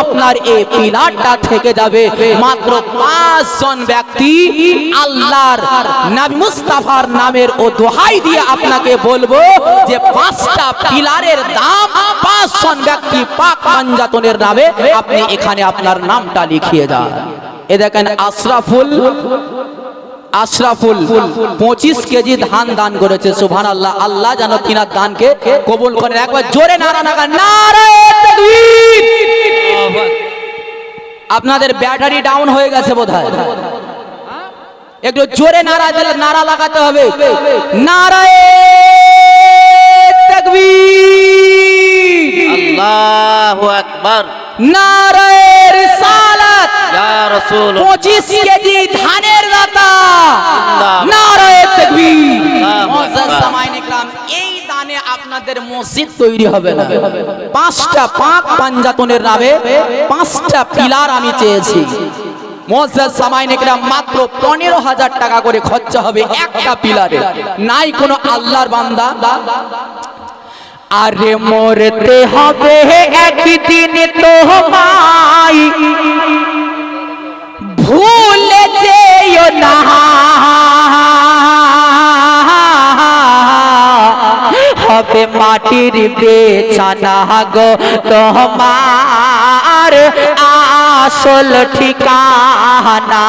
আপনার এই পিলারটা থেকে যাবে। মাত্র 5 জন ব্যক্তি আল্লাহর নবী মুস্তাফার নামের ও দোহাই দিয়ে আপনাকে বলবো যে 5টা পিলারের দাম 5 জন ব্যক্তি পাক পাঞ্জাতনের নামে আপনি এখানে আপনার নামটা লিখিয়ে যান। এ দেখেন, আশরাফুল 25 কেজি ধান দান করেছে। সুবহানাল্লাহ, আল্লাহ যেন তিনার দানকে কবুল করেন। একবার জোরে নারা লাগান, নারায়ে তাকবীর। আপনাদের ব্যাটারি ডাউন হয়ে গেছে বোধহয়, একটু জোরে নারা লাগাতে হবে। নারায়ে তাকবীর, আল্লাহু আকবার, নারায়ে রিসালাত, ইয়া রাসূল, 25 কেজি ধানের দাতা, নারায়ে তাকবীর। মুআজ্জাজ সামাইনে কেরাম, এই দানে আপনাদের মসজিদ তৈরি হবে না। 5টা পাক পাঞ্জাতনের নামে 5টা পিলার আমি চেয়েছি। মুআজ্জাজ সামাইন ইকরাম মাত্র 15,000 টাকা করে খরচা হবে একটা পিলারে। নাই কোনো আল্লাহর বান্দা আরে মরতে হবে একদিন তোমায় ভুলে যেও না, হবে মাটির বিছানা গো তোমার আসল ঠিকানা,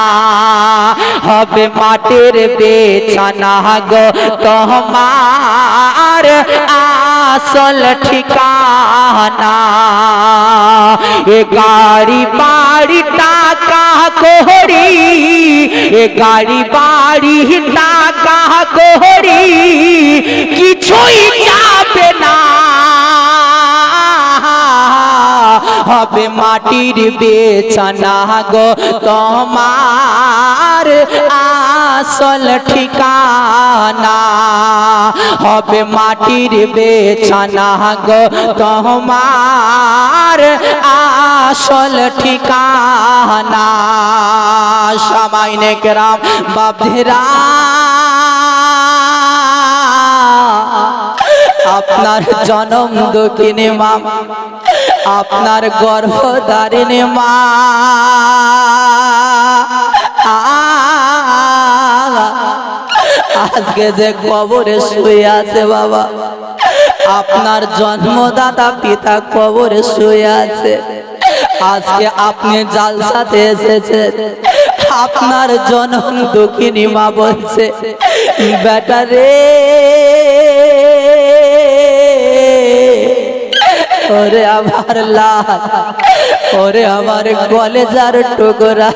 হবে মাটির বিছানা গো তোমার আসল ঠিকানা। এ গাড়ি বাড়ি টাকা কড়ি, এ গাড়ি বাড়ি টাকা কড়ি কিছুই যাবে না, হবে মাটির বিছানা গো তোমার আসল ঠিকানা, হবে মাটির বিছানা গো তোমার আসল ঠিকানা। সামাইন ইকরাম বাপধেরা আপনার জনম দক্ষিণে মা, আপনার গর্ভধারিণী মা, আজকে যে কবরে শুয়ে আছে বাবা, আপনার জন্মদাতা পিতা কবরে শুয়ে আছে। আজকে আপনি জালসাতে এসেছেন, আপনার জনম দক্ষিণী মা বলছে বেটা রে, ওরে আমার লাল, ওরে আমার কলেজার টুকরা,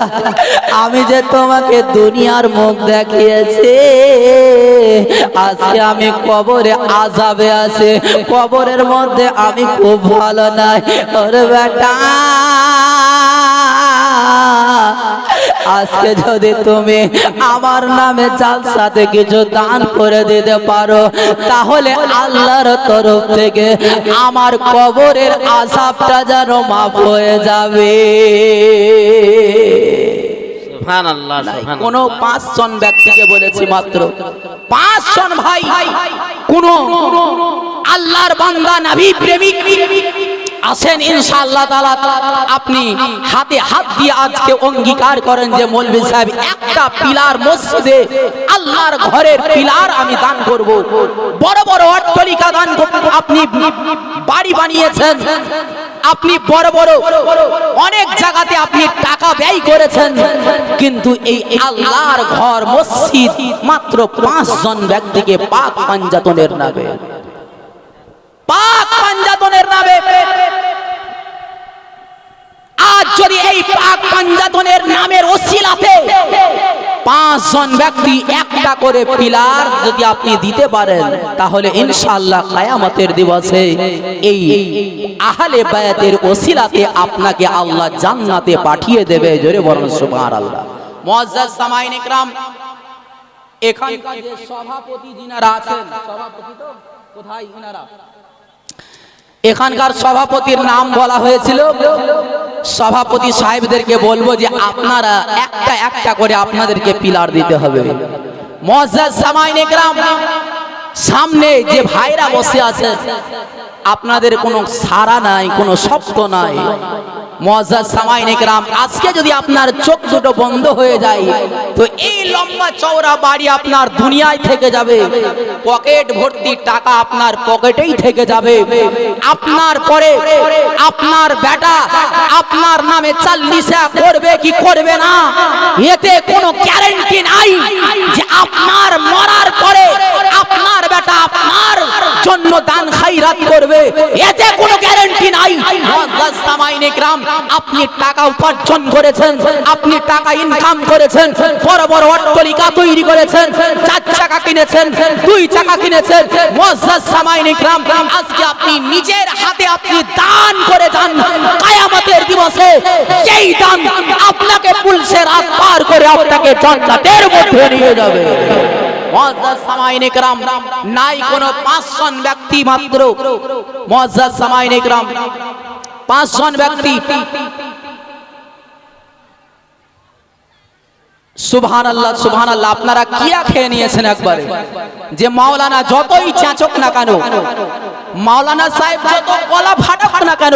আমি যে তোমাকে দুনিয়ার মুখ দেখিয়েছি, আজকে আমি কবরে আযাবে আছে, কবরের মধ্যে আমি খুব ভালো নাই। ওরে বেটা, আজকে যদি তুমি আমার নামে জালসাতে কিছু দান করে দিতে পারো, তাহলে আল্লাহর তরফ থেকে আমার কবরের আযাবটা যেন মাফ হয়ে যাবে। সুবহানাল্লাহ, সুবহানাল্লাহ। কোন 5 জন ব্যক্তিকে বলেছি, মাত্র 5 জন ভাই, কোন আল্লাহর বান্দা নবী প্রেমিক আসেন ইনশাআল্লাহ তাআলা, আপনি হাতে হাত দিয়ে আজকে অঙ্গীকার করেন যে মৌলভী সাহেব একটা পিলার মসজিদে, আল্লাহর ঘরের পিলার আমি দান করব। বড় বড় অট্টালিকা দান, আপনি বাড়ি বানিয়েছেন, আপনি বড় বড় অনেক জায়গাতে আপনি টাকা ব্যয় করেছেন, কিন্তু এই আল্লাহর ঘর মসজিদ মাত্র 5 জন ব্যক্তিকে পাক পাঞ্জাতনের নামে, পাক পাঞ্জাতনের নামে, আজ যদি এই পাক পাঞ্জাতনের নামের ওসিলাতে 5 জন ব্যক্তি একটা করে পিলার যদি আপনি দিতে পারেন, তাহলে ইনশাআল্লাহ কিয়ামতের দিবসে এই আহলে বায়াতের ওসিলাতে আপনাকে আল্লাহ জান্নাতে পাঠিয়ে দেবে। জোরে বলুন সুবহানাল্লাহ। মুআজ্জাজ সামাইন ইকরাম, এখানকার যে সভাপতি যিনারা আছেন, সভাপতি তো কোথায় ইনারা, এখানকার সভাপতির নাম বলা হয়েছিল, সভাপতি সাহেবদেরকে বলবো যে আপনারা একটা একটা করে আপনাদেরকে পিলার দিতে হবে। মুআজ্জাজ সামাইন ইকরাম, সামনে যে ভাইরা বসে আছেন, আপনাদের কোনো সাড়া নাই, কোনো শব্দ নাই। মুআজ্জাজ সামাইন ইকরাম, আজকে যদি আপনার চোখ দুটো বন্ধ হয়ে যায়, তো এই লম্বা চওড়া বাড়ি আপনার দুনিয়ায় থেকে যাবে, পকেট ভর্তি টাকা আপনার পকেটেই থেকে যাবে। আপনার পরে আপনার বেটা আপনার নামে 40 করবে কি করবে না, এতে কোনো গ্যারান্টি নাই যে আপনার মরার পরে আপনার বেটা আপনার জন্য দান খায়রাত করবে, এতে কোনো গ্যারান্টি নাই। মুআজ্জাজ সামাইন ইকরাম, আপনি টাকা উপার্জন করেছেন, আপনি টাকা ইনকাম করেছেন, বড় বড় অট্টালিকা তৈরি করেছেন, 4 চাকা কিনেছেন, 2 চাকা কিনেছেন। মুআজ্জাজ সামাইন ইকরাম, আজকে আপনি নিজের হাতে আপনি দান করে যান, কিয়ামতের দিবসে সেই দান আপনাকে পুলসে রাত পার করে আপনাকে জান্নাতের মধ্যে নিয়ে যাবে। মুআজ্জাজ সামাইন ইকরাম, নাই কোনো 5 জন ব্যক্তি, মাত্র মুআজ্জাজ সামাইন ইকরাম 5 জন ব্যক্তি, সুবহানাল্লাহ। আপনারা কিয়া খেয়ে নিয়েছেন একবারে, যে মাওলানা যতই চাচক না কেন, মাওলানা সাহেব যত গলা ফাটাক না কেন,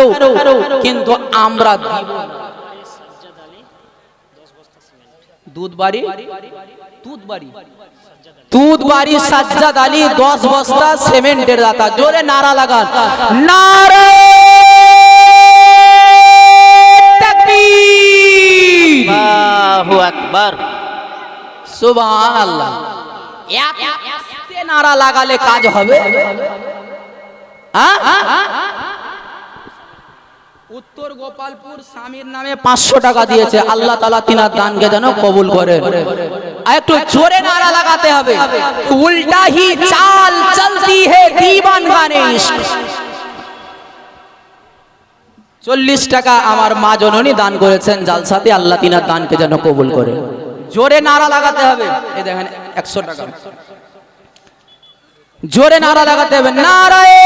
কিন্তু আমরা দুধবাড়ি সাজ্জাদ আলী 10 বস্তা সিমেন্টের দাতা। জোরে নারা লাগান, নারে তাকবীর, আল্লাহু আকবার। সুবহানাল্লাহ। এত নারা লাগালে কাজ হবে? উত্তর গোপালপুর স্বামীর নামে 500 টাকা দিয়েছে, আল্লাহ তাআলা তিনার দানকে যেন কবুল করেন। আর একটু জোরে নারা লাগাতে হবে, উল্টা হি চাল চলতি হে দীवान গানে ইশক। 40 টাকা আমার মা জননী দান করেছেন জালসাতে, আল্লাহ তিনার দানকে যেন কবুল করে। জোরে নারা লাগাতে হবে। এই দেখেন 100 টাকা, জোরে নারা লাগাতে হবে, নারায়ে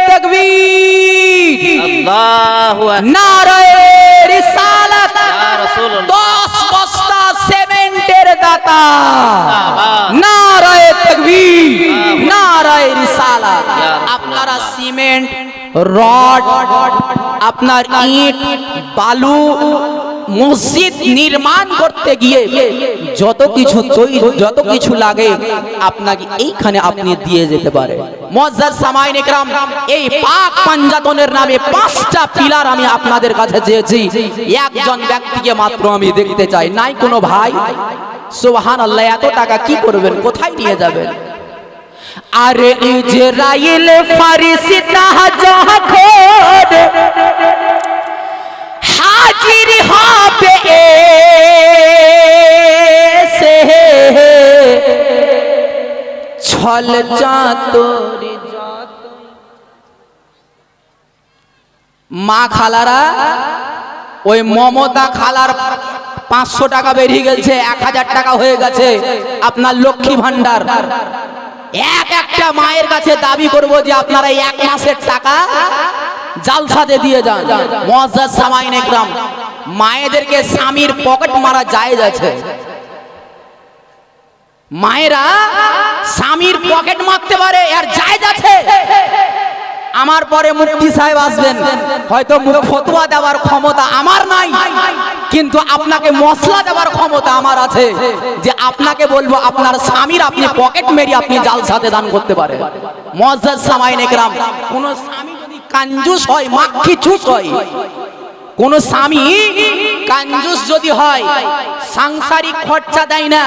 তাকবীর, আল্লাহু আকবার। নারায়ে রিসালাত, ইয়া রাসূলুল্লাহ। 10 বস্তা সিমেন্টের দাতা, জিন্দাবাদ। নারায়ে তাকবীর, নারায়ে রিসালাত। আপনারা সিমেন্ট, রড, আপনার ইট, বালু, মসজিদ নির্মাণ করতে গিয়ে যত কিছু লাগে আপনাকে এইখানে আপনি দিয়ে যেতে পারে। মুআজ্জাজ সামাইন ইকরাম, এই পাক পাঞ্জাতনের নামে 5টা পিলার আমি আপনাদের কাছে চেয়েছি। একজন ব্যক্তিকে মাত্র আমি দেখতে চাই, নাই কোনো ভাই? সুবহানাল্লাহ। এত টাকা কি করবেন, কোথায় নিয়ে যাবেন? আরে ইজরাইল ফারিস্তা যখন হাজির হবে এসে, ছল চাতুরি মা খালারা, ওই মমতা খালার 500 টাকা বেরিয়ে গেছে, 1000 টাকা হয়ে গেছে আপনার লক্ষ্মী ভান্ডার। একটা মায়ের কাছে দাবি করব যে আপনারা 1 মাসের টাকা জালসাতে দিয়ে যান। মুআজ্জাজ সামাইন ইকরাম, মায়েদেরকে স্বামীর পকেট মারা জায়েজ আছে। মায়েরা স্বামীর পকেট মারতে পারে, আর জায়েজ আছে। আমার পরে মুফতি সাহেব আসবেন, হয়তো ফতোয়া দেওয়ার ক্ষমতা আমার নাই, কিন্তু আপনাকে মশলা দেওয়ার ক্ষমতা আমার আছে, যে আপনাকে বলবো আপনার স্বামীর আপনি পকেট মেরে আপনি জালসাতে দান করতে পারেন। মুআজ্জাজ সামাইন ইকরাম, কোন স্বামী যদি কাঞ্জুস হয়, মাক্খি চুস হয়, কোন স্বামী কাঞ্জুস যদি হয়, সাংসারিক খরচা দেয় না,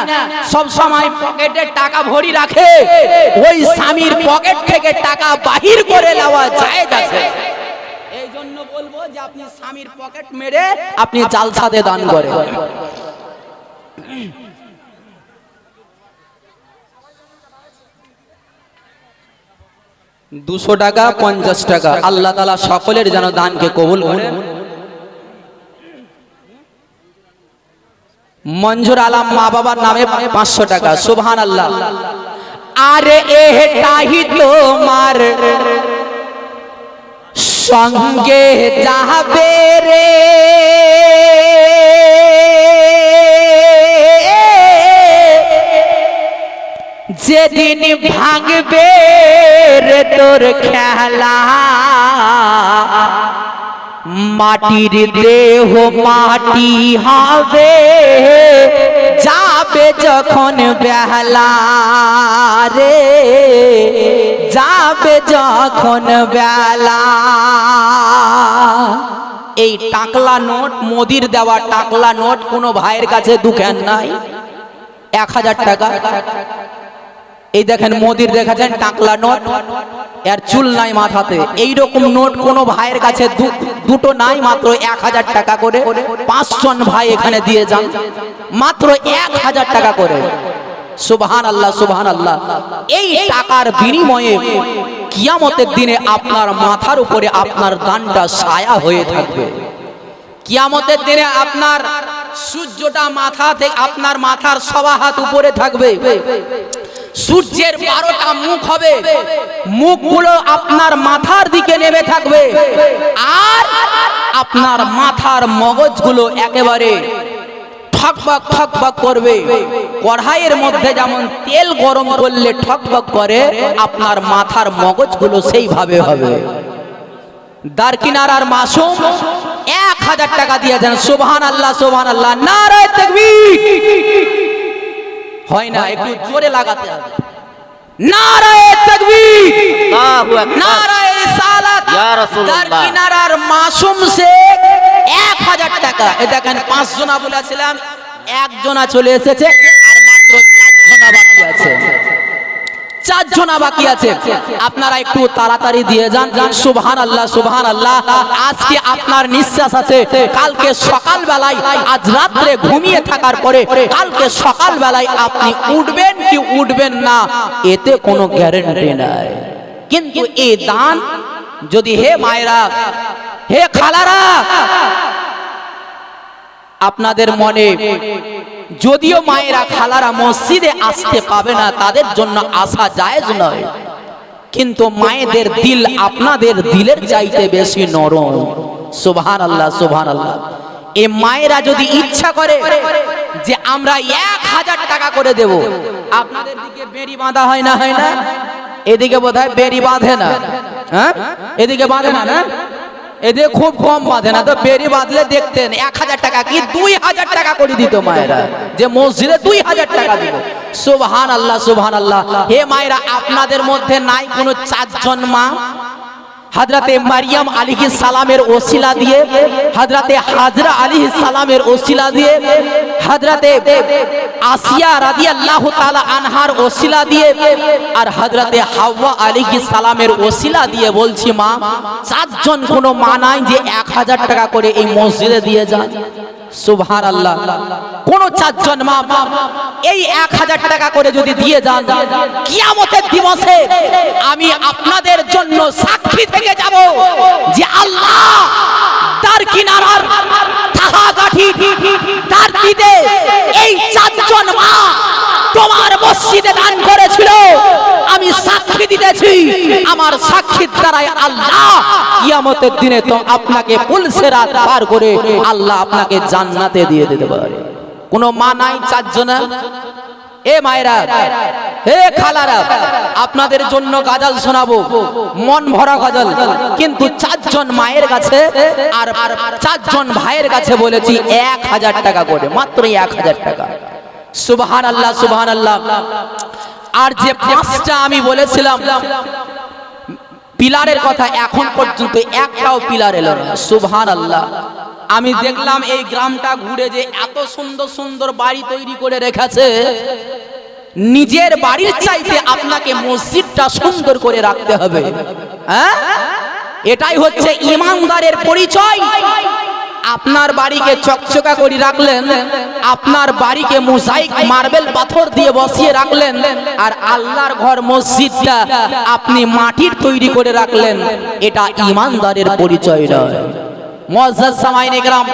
সব সময় পকেটে টাকা ভরি রাখে, ওই স্বামীর পকেট থেকে টাকা বাহির করে নেওয়া জায়েজ আছে। এই জন্য বলবো যে আপনি স্বামীর পকেট মেরে আপনি জালসাতে দান করেন। 200 টাকা, 50 টাকা, আল্লাহ তাআলা সকলের যেন দানকে কবুল করেন। মঞ্জুর আলম মা বাবার নামে 500 টাকা। সুবহানাল্লাহ। আরে এটাই তোমার সঙ্গে যাবে রে, যেদিন ভাঙবে রে তোর খেলা, মাটির দেহ মাটি হবে, যাবে যখন বেলা রে, যাবে যখন বেলা। এই টাকলা নোট, মোদির দেওয়া টাকলা নোট, কোনো ভাইয়ের কাছে দুখান নাই? 1000 টাকা। এই দেখেন মোদির দেখেছেন টাকলা নোট, এর চুল নাই মাথাতে। এইরকম নোট কোনো ভাইয়ের কাছে দুটো নাই, মাত্র 1000 টাকা করে। 5 জন ভাই এখানে দিয়ে যান, মাত্র 1000 টাকা করে। সুবহানাল্লাহ, সুবহানাল্লাহ। এই টাকার বিনিময়ে কিয়ামতের দিনে আপনার মাথার উপরে আপনার দানটা ছায়া হয়ে থাকবে। কিয়ামতের দিনে আপনার সূর্যটা মাথা থেকে, আপনার মাথার সওয়া হাত উপরে থাকবে। সূর্যের 12টা মুখ হবে, মুখগুলো আপনার মাথার দিকে নেমে থাকবে, আর আপনার মাথার মগজগুলো একেবারে ঠকবক করবে। কড়াইয়ের মধ্যে যেমন তেল গরম করলে ঠকবক করে, আপনার মাথার মগজগুলো সেইভাবে হবে। দারকিনারার মাসুম 1000 টাকা দিয়েছেন। সুবহানাল্লাহ সুবহানাল্লাহ, নারায়ে তাকবীর। হয় না, একটু জোরে লাগাতে হবে। নারায়ে তাকবীর, আল্লাহু আকবার, নারায়ে রিসালাত। ইয়া রাসূলুল্লাহ। দারকিনারার মাসুম সে 1000 টাকা। এ দেখেন 5 জনা বলেছিলাম, 1 জনা চলে এসেছে, আর মাত্র 4 জনা বাকি আছে। 4 জনা বাকি আছে। আপনারা একটু তাড়াতাড়ি দিয়ে যান। সুবহানাল্লাহ সুবহানাল্লাহ। আজকে আপনার নিঃশ্বাস আছে, কালকে সকাল বেলায়, আজ রাত্রে ঘুমিয়ে থাকার পরে কালকে সকাল বেলায় আপনি উঠবেন কি উঠবেন না, এতে কোনো গ্যারান্টি নাই। কিন্তু এই দান যদি, হে মায়েরা, হে খালারা, আপনাদের মনে, যদিও মায়েরা খালারা মসজিদে আসতে পাবে না, তাদের জন্য আসা জায়েজ নয়, কিন্তু মায়েদের দিল আপনাদের দিলের চাইতে বেশি নরম। সুবহানাল্লাহ সুবহানাল্লাহ। এই মায়েরা যদি ইচ্ছা করে যে আমরা 1000 টাকা করে দেব, আপনাদের দিকে বেড়ি বাঁধা হয় না, হয় না? এদিকে বোধহয় বেড়ি বাঁধে না, হ্যাঁ? এদিকে বাঁধে না, না? এদের খুব কম বাঁধে না, তো বেড়ি বাঁধলে দেখতেন 1000 টাকা কি 2000 টাকা করে দিত মায়েরা, যে মসজিদে 2000 টাকা দিব। সুবহানাল্লাহ সুবহানাল্লাহ। হে মায়েরা, আপনাদের মধ্যে নাই কোনো 4 জন মা? হযরতে মারিয়াম আলাইহিস সালামের ওসিলা দিয়ে, হযরতে হাজরা আলাইহিস সালামের ওসিলা দিয়ে, হযরতে আসিয়া রাদিয়াল্লাহু তাআলা আনহার ওসিলা দিয়ে, আর হযরতে হাওয়া আলাইহিস সালামের ওসিলা দিয়ে বলছি মা, 4 জন কোনো মা নাই যে 1000 টাকা করে এই মসজিদে দিয়ে যান? সুবহানাল্লাহ। কোন 4 জন মা এই 1000 টাকা করে যদি দিয়ে যান, কিয়ামতের দিবসে আমি আপনাদের জন্য সাক্ষী থেকে যাব যে আল্লাহ দারকিনারার তাহাগাঠি দারদিতে এই 4 জন মা তোমার মসজিদে দান করেছিল, আমি সাক্ষী দিতেছি। আমার সাক্ষীর দ্বারাই আল্লাহ কিয়ামতের দিনে তো আপনাকে পুলসিরাত পার করে আল্লাহ আপনাকে জান্নাতে দিয়ে দিতে পারে। কোন মা নাই 4 জনা? এ মায়েরা, হে খালারা, আপনাদের জন্য গজল শোনাবো, মন ভরা গজল, কিন্তু 4 জন মায়ের কাছে আর 4 জন ভাইয়ের কাছে বলেছি 1000 টাকা করে, মাত্র 1000 টাকা। সুবহানাল্লাহ সুবহানাল্লাহ। আর যে 5টা আমি বলেছিলাম পিলারের কথা, এখন পর্যন্ত একটাও পিলার এলো না। সুবহানাল্লাহ। আমি দেখলাম এই গ্রামটা ঘুরে যে এত সুন্দর সুন্দর বাড়ি তৈরি করে রেখেছে, নিজের বাড়ির চাইতে আপনাকে মসজিদটা সুন্দর করে রাখতে হবে। হ্যাঁ, এটাই হচ্ছে ইমানদারের পরিচয়। আপনার বাড়িকে চকচকা করে রাখলেন, আপনার বাড়িকে মোজাইক মার্বেল পাথর দিয়ে বসিয়ে রাখলেন, আর আল্লাহর ঘর মসজিদটা আপনি মাটির তৈরি করে রাখলেন, এটা ইমানদারের পরিচয় নয়। মুআজ্জাজ সামাইনে কেরাম,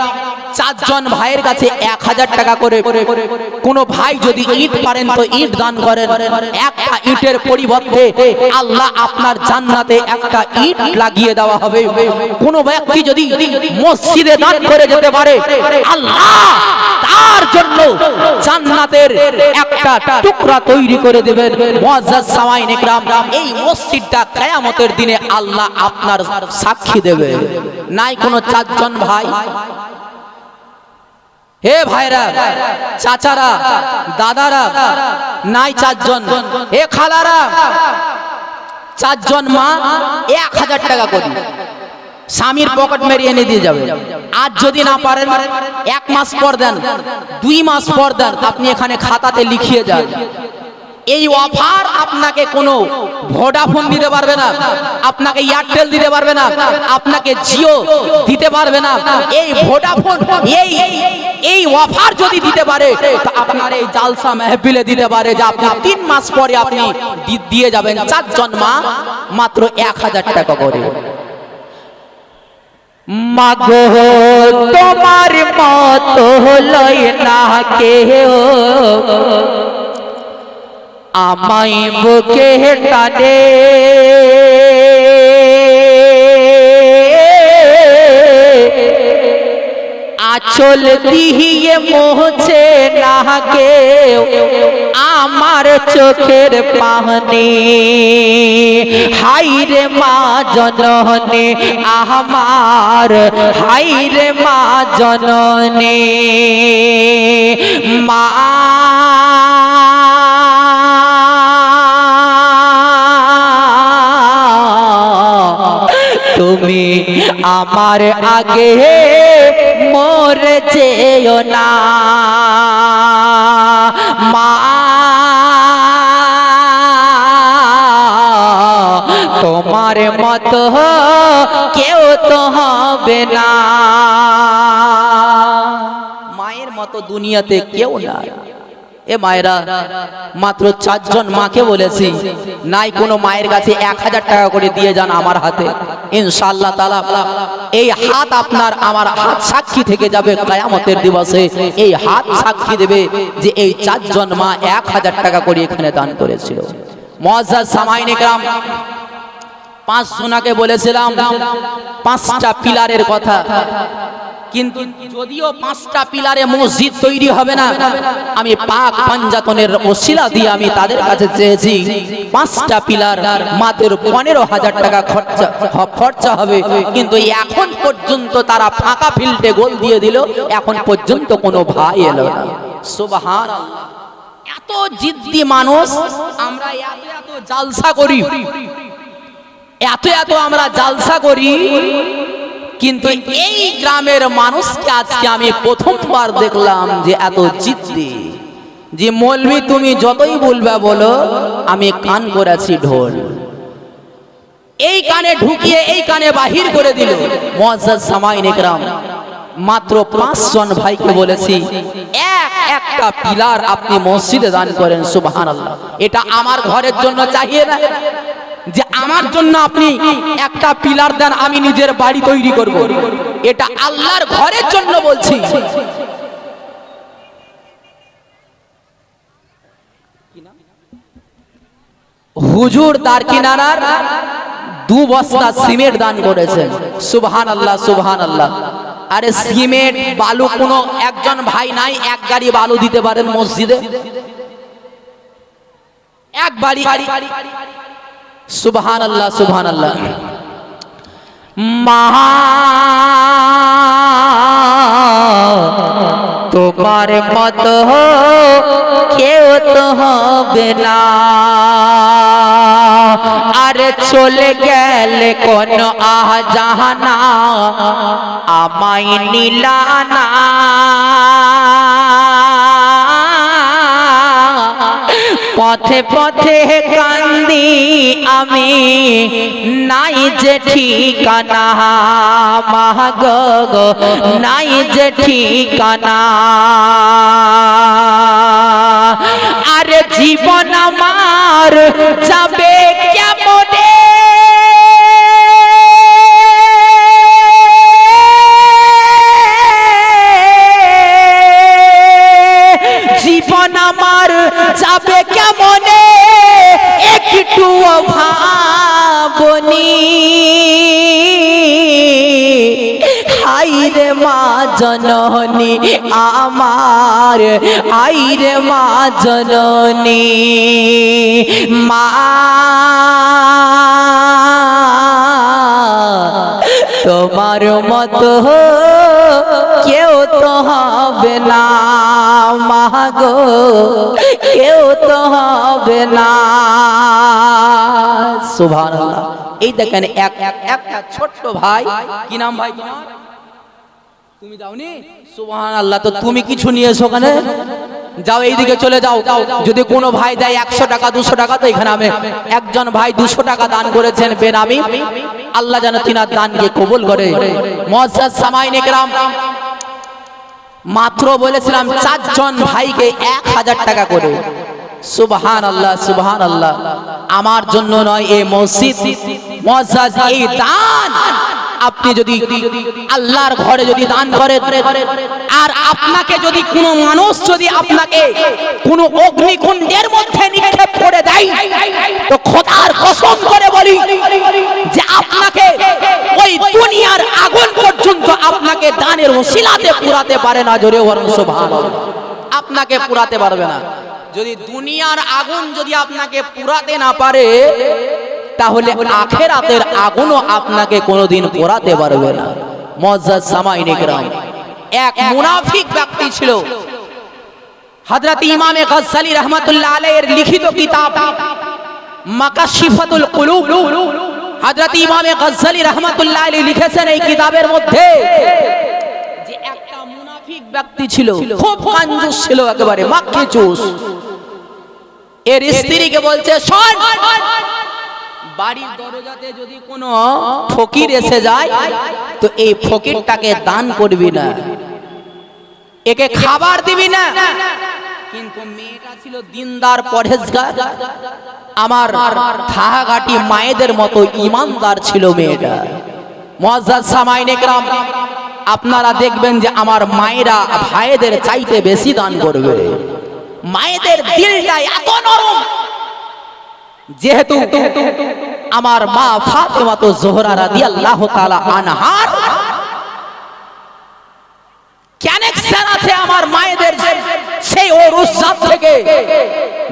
4 জন ভাইয়ের কাছে 1000 টাকা করে। কোন ভাই যদি ইট পারেন তো ইট দান করেন, একটা ইটের পরিবর্তে আল্লাহ আপনার জান্নাতে একটা ইট লাগিয়ে দেওয়া হবে। কোন ব্যক্তি যদি মসজিদে দান করে যেতে পারে, আল্লাহ তার জন্য জান্নাতের একটা টুকরা তৈরি করে দেবেন। মুআজ্জাজ সামাইনে কেরাম, এই মসজিদটা কিয়ামতের দিনে আল্লাহ আপনার সাক্ষী দেবে। নাই কোনো 4 জন ভাই? হে ভাইরা, চাচারা, দাদারা, নাই 4 জন? হে খালারা, 4 জন মা 1000 টাকা করে স্বামীর পকেট মেরে এনে দিয়ে যাবে। আজ যদি না পারেন 1 মাস পর দেন, 2 মাস পর দেন, আপনি এখানে খাতাতে লিখিয়ে যান। এই অফার আপনাকে কোনো ভোডাফোন দিতে পারবে না, আপনাকে এয়ারটেল দিতে পারবে না, আপনাকে জিও দিতে পারবে না। এই ভোডাফোন এই অফার যদি দিতে পারে, তো আপনার এই জালসা মাহফিলে দিতে পারে যে আপনি 3 মাস পরে আপনি দিয়ে যাবেন। 4 জন মা মাত্র 1000 টাকা করে। মাগো তোমার মতো লয় না কেউ, আমায় বুকে টানে, আঁচল দিয়ে মোছে না কেউ আমার চোখের পানি, হাইরে মা জননী আমার, হাইরে মা জননী। মা তুমি আমার আগে মরে যেও না, মা তোমার মতো কেউ তো হবে না, মায়ের মতো দুনিয়াতে কেউ না। এ মায়েরা, মাত্র 4 জন মাকে বলেছি, নাই কোনো মায়ের কাছে 1000 টাকা করে দিয়ে যান আমার হাতে, ইনশাআল্লাহ তাআলা এই হাত আপনার আমার হাত সাক্ষী থেকে যাবে কিয়ামতের দিবসে। এই হাত সাক্ষী দেবে যে এই 4 জন মা 1000 টাকা করে এখানে দান করেছিল। মুআজ্জাজ সামাইনে کرام, 5 জনাকে বলেছিলাম 5টা পিলারের কথা, কিন্তু যদিও 5টা পিলারে মসজিদ তৈরি হবে না, আমি পাক পাঞ্জাতনের ওসিলা দিয়ে আমি তাদের কাছে চেয়েছি 5টা পিলার মাত্র 15,000 টাকা খরচা হবে, কিন্তু এখন পর্যন্ত তারা ফাঁকা ফিল্ডে গোল দিয়ে দিল, এখন পর্যন্ত কোনো ভাই এলো না। সুবহানাল্লাহ, এত জিদ্দি মানুষ আমরা, এত জালসা করি, এত আমরা জালসা করি, কিন্তু এই গ্রামের মানুষকে আজকে আমি প্রথমবার দেখলাম যে এত জিদ্দি, যে মৌলভী তুমি যতই বলবে বলো, আমি কান করেছি ঢোল, এই কানে ঢুকিয়ে এই কানে বাহির করে দিল। মুআজ্জাজ সামাইনে کرام, মাত্র 5 জন ভাইকে বলেছি একটা পিলার আপনি মসজিদে দান করেন। সুবহানাল্লাহ, এটা আমার ঘরের জন্য চাইয়ে না যে আমার জন্য আপনি একটা পিলার দেন, আমি নিজের বাড়ি তৈরি করব, এটা আল্লাহর ঘরের জন্য বলছি। হুজুর দারকিনারার 2 বস্তা সিমেন্ট দান করেছেন। সুবহানাল্লাহ, সুবহানাল্লাহ। আরে সিমেন্ট বালু কোনো একজন ভাই নাই 1 গাড়ি বালু দিতে পারেন মসজিদে? 1 বাড়ি। সুবহানাল্লাহ, সুবহানাল্লাহ। মা তোমার মতো কেউ তো হবে না, আর চলে গেলে কোন আজাহানা আমায় নিলানা, পথে পথে কান্দি আমি, নাই যে ঠিকানা মাগো, নাই যে ঠিকানা, আর জীবন আমার যাবে কেমনে, জীবন আমার যাবে কেমনে, একটু ভাবনি, হাইরে মা জননী আমার, হাইরে মা জননী। মা তোমার মতো কেউ তো হবে না, মাগো কেউ তো হবে না। সুবহানাল্লাহ। এই দেখেন একটা ছোট্ট ভাই, কি নাম ভাই তোমার? তুমি যাওনি? সুবহানাল্লাহ। তো তুমি কিছু নিয়ে এসো, ওখানে যাও, এইদিকে চলে যাও। যদি কোনো ভাই দেয় 100 টাকা 200 টাকা, তো এখানে আমি একজন ভাই 200 টাকা দান করেছেন বেনামি, আল্লাহ যেন তিনার দানকে কবুল করে। মুআজ্জাজ সামাইনে کرام, মাত্র বলেছিলাম 4 জন ভাইকে 1000 টাকা করে। সুবহানাল্লাহ, সুবহানাল্লাহ। আমার জন্য নয়, এই মসজিদ, মুআজ্জাজ এই দান আপনি যদি আল্লাহর ঘরে যদি দান করেন, আর আপনাকে যদি কোনো মানুষ যদি আপনাকে কোনো অগ্নিকুণ্ডের মধ্যে নিক্ষেপ করে দেয়, তো খোদার কসম করে বলি যে আপনাকে ওই দুনিয়ার আগুন পর্যন্ত আপনাকে দানের ওসিলাতে পুরাতে পারে না, জোরে বলুন সুবহানাল্লাহ। আপনাকে পুরাতে পারবে না। যদি দুনিয়ার আগুন যদি আপনাকে পুরাতে না পারে, তাহলে আখেরাতের আগুনও আপনাকে কোনোদিন পোড়াতে পারবে না। মুআজ্জাজ সামাইনে কিরাম, এক মুনাফিক ব্যক্তি ছিল। হযরত ইমামে গজ্জালী রাহমাতুল্লাহ আলাইহির লিখিত কিতাব মাকাশিফাতুল কুলুব, হযরত ইমামে গজ্জালী রাহমাতুল্লাহ আলাইহি লিখেছেন এই কিতাবের মধ্যে যে একটা মুনাফিক ব্যক্তি ছিল, খুব কঞ্জুস ছিল, একেবারে মাক্কিচুস। এর স্ত্রীকে বলছে, শোন, বাড়ির দরজাতে যদি কোনো ফকির এসে যায় তো এই ফকিরটাকে দান করবি না, একে খাবার দিবি না। কিন্তু মেয়েটা ছিল দিনদার, পরহেজগার, আমার থাহাঘাটি মায়েদের মতো ইমানদার ছিল মেয়েটা। মুআজ্জাজ সামাইনে কিরাম, আপনারা দেখবেন যে আমার মায়েরা ভাইদের চাইতে বেশি দান করবে। মায়েদের দিলটা এত নরম, যেহেতু আমার মা ফাতেমা তো জোহরা রাদিয়াল্লাহু তাআলা আনহার কানেকশন আছে আমার মায়েদের সেই ওরুসাত থেকে,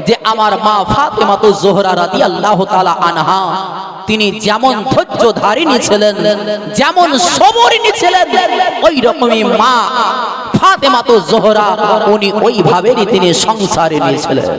যে আমার মা ফাতেমা তো জোহরা রাদিয়াল্লাহু তাআলা আনহা তিনি যেমন ধৈর্যধারিণী ছিলেন, যেমন সবরিনী ছিলেন, ওই রকমই মা ফাতেমা তো জোহরা উনি ওইভাবেই তিনি সংসারিণী ছিলেন।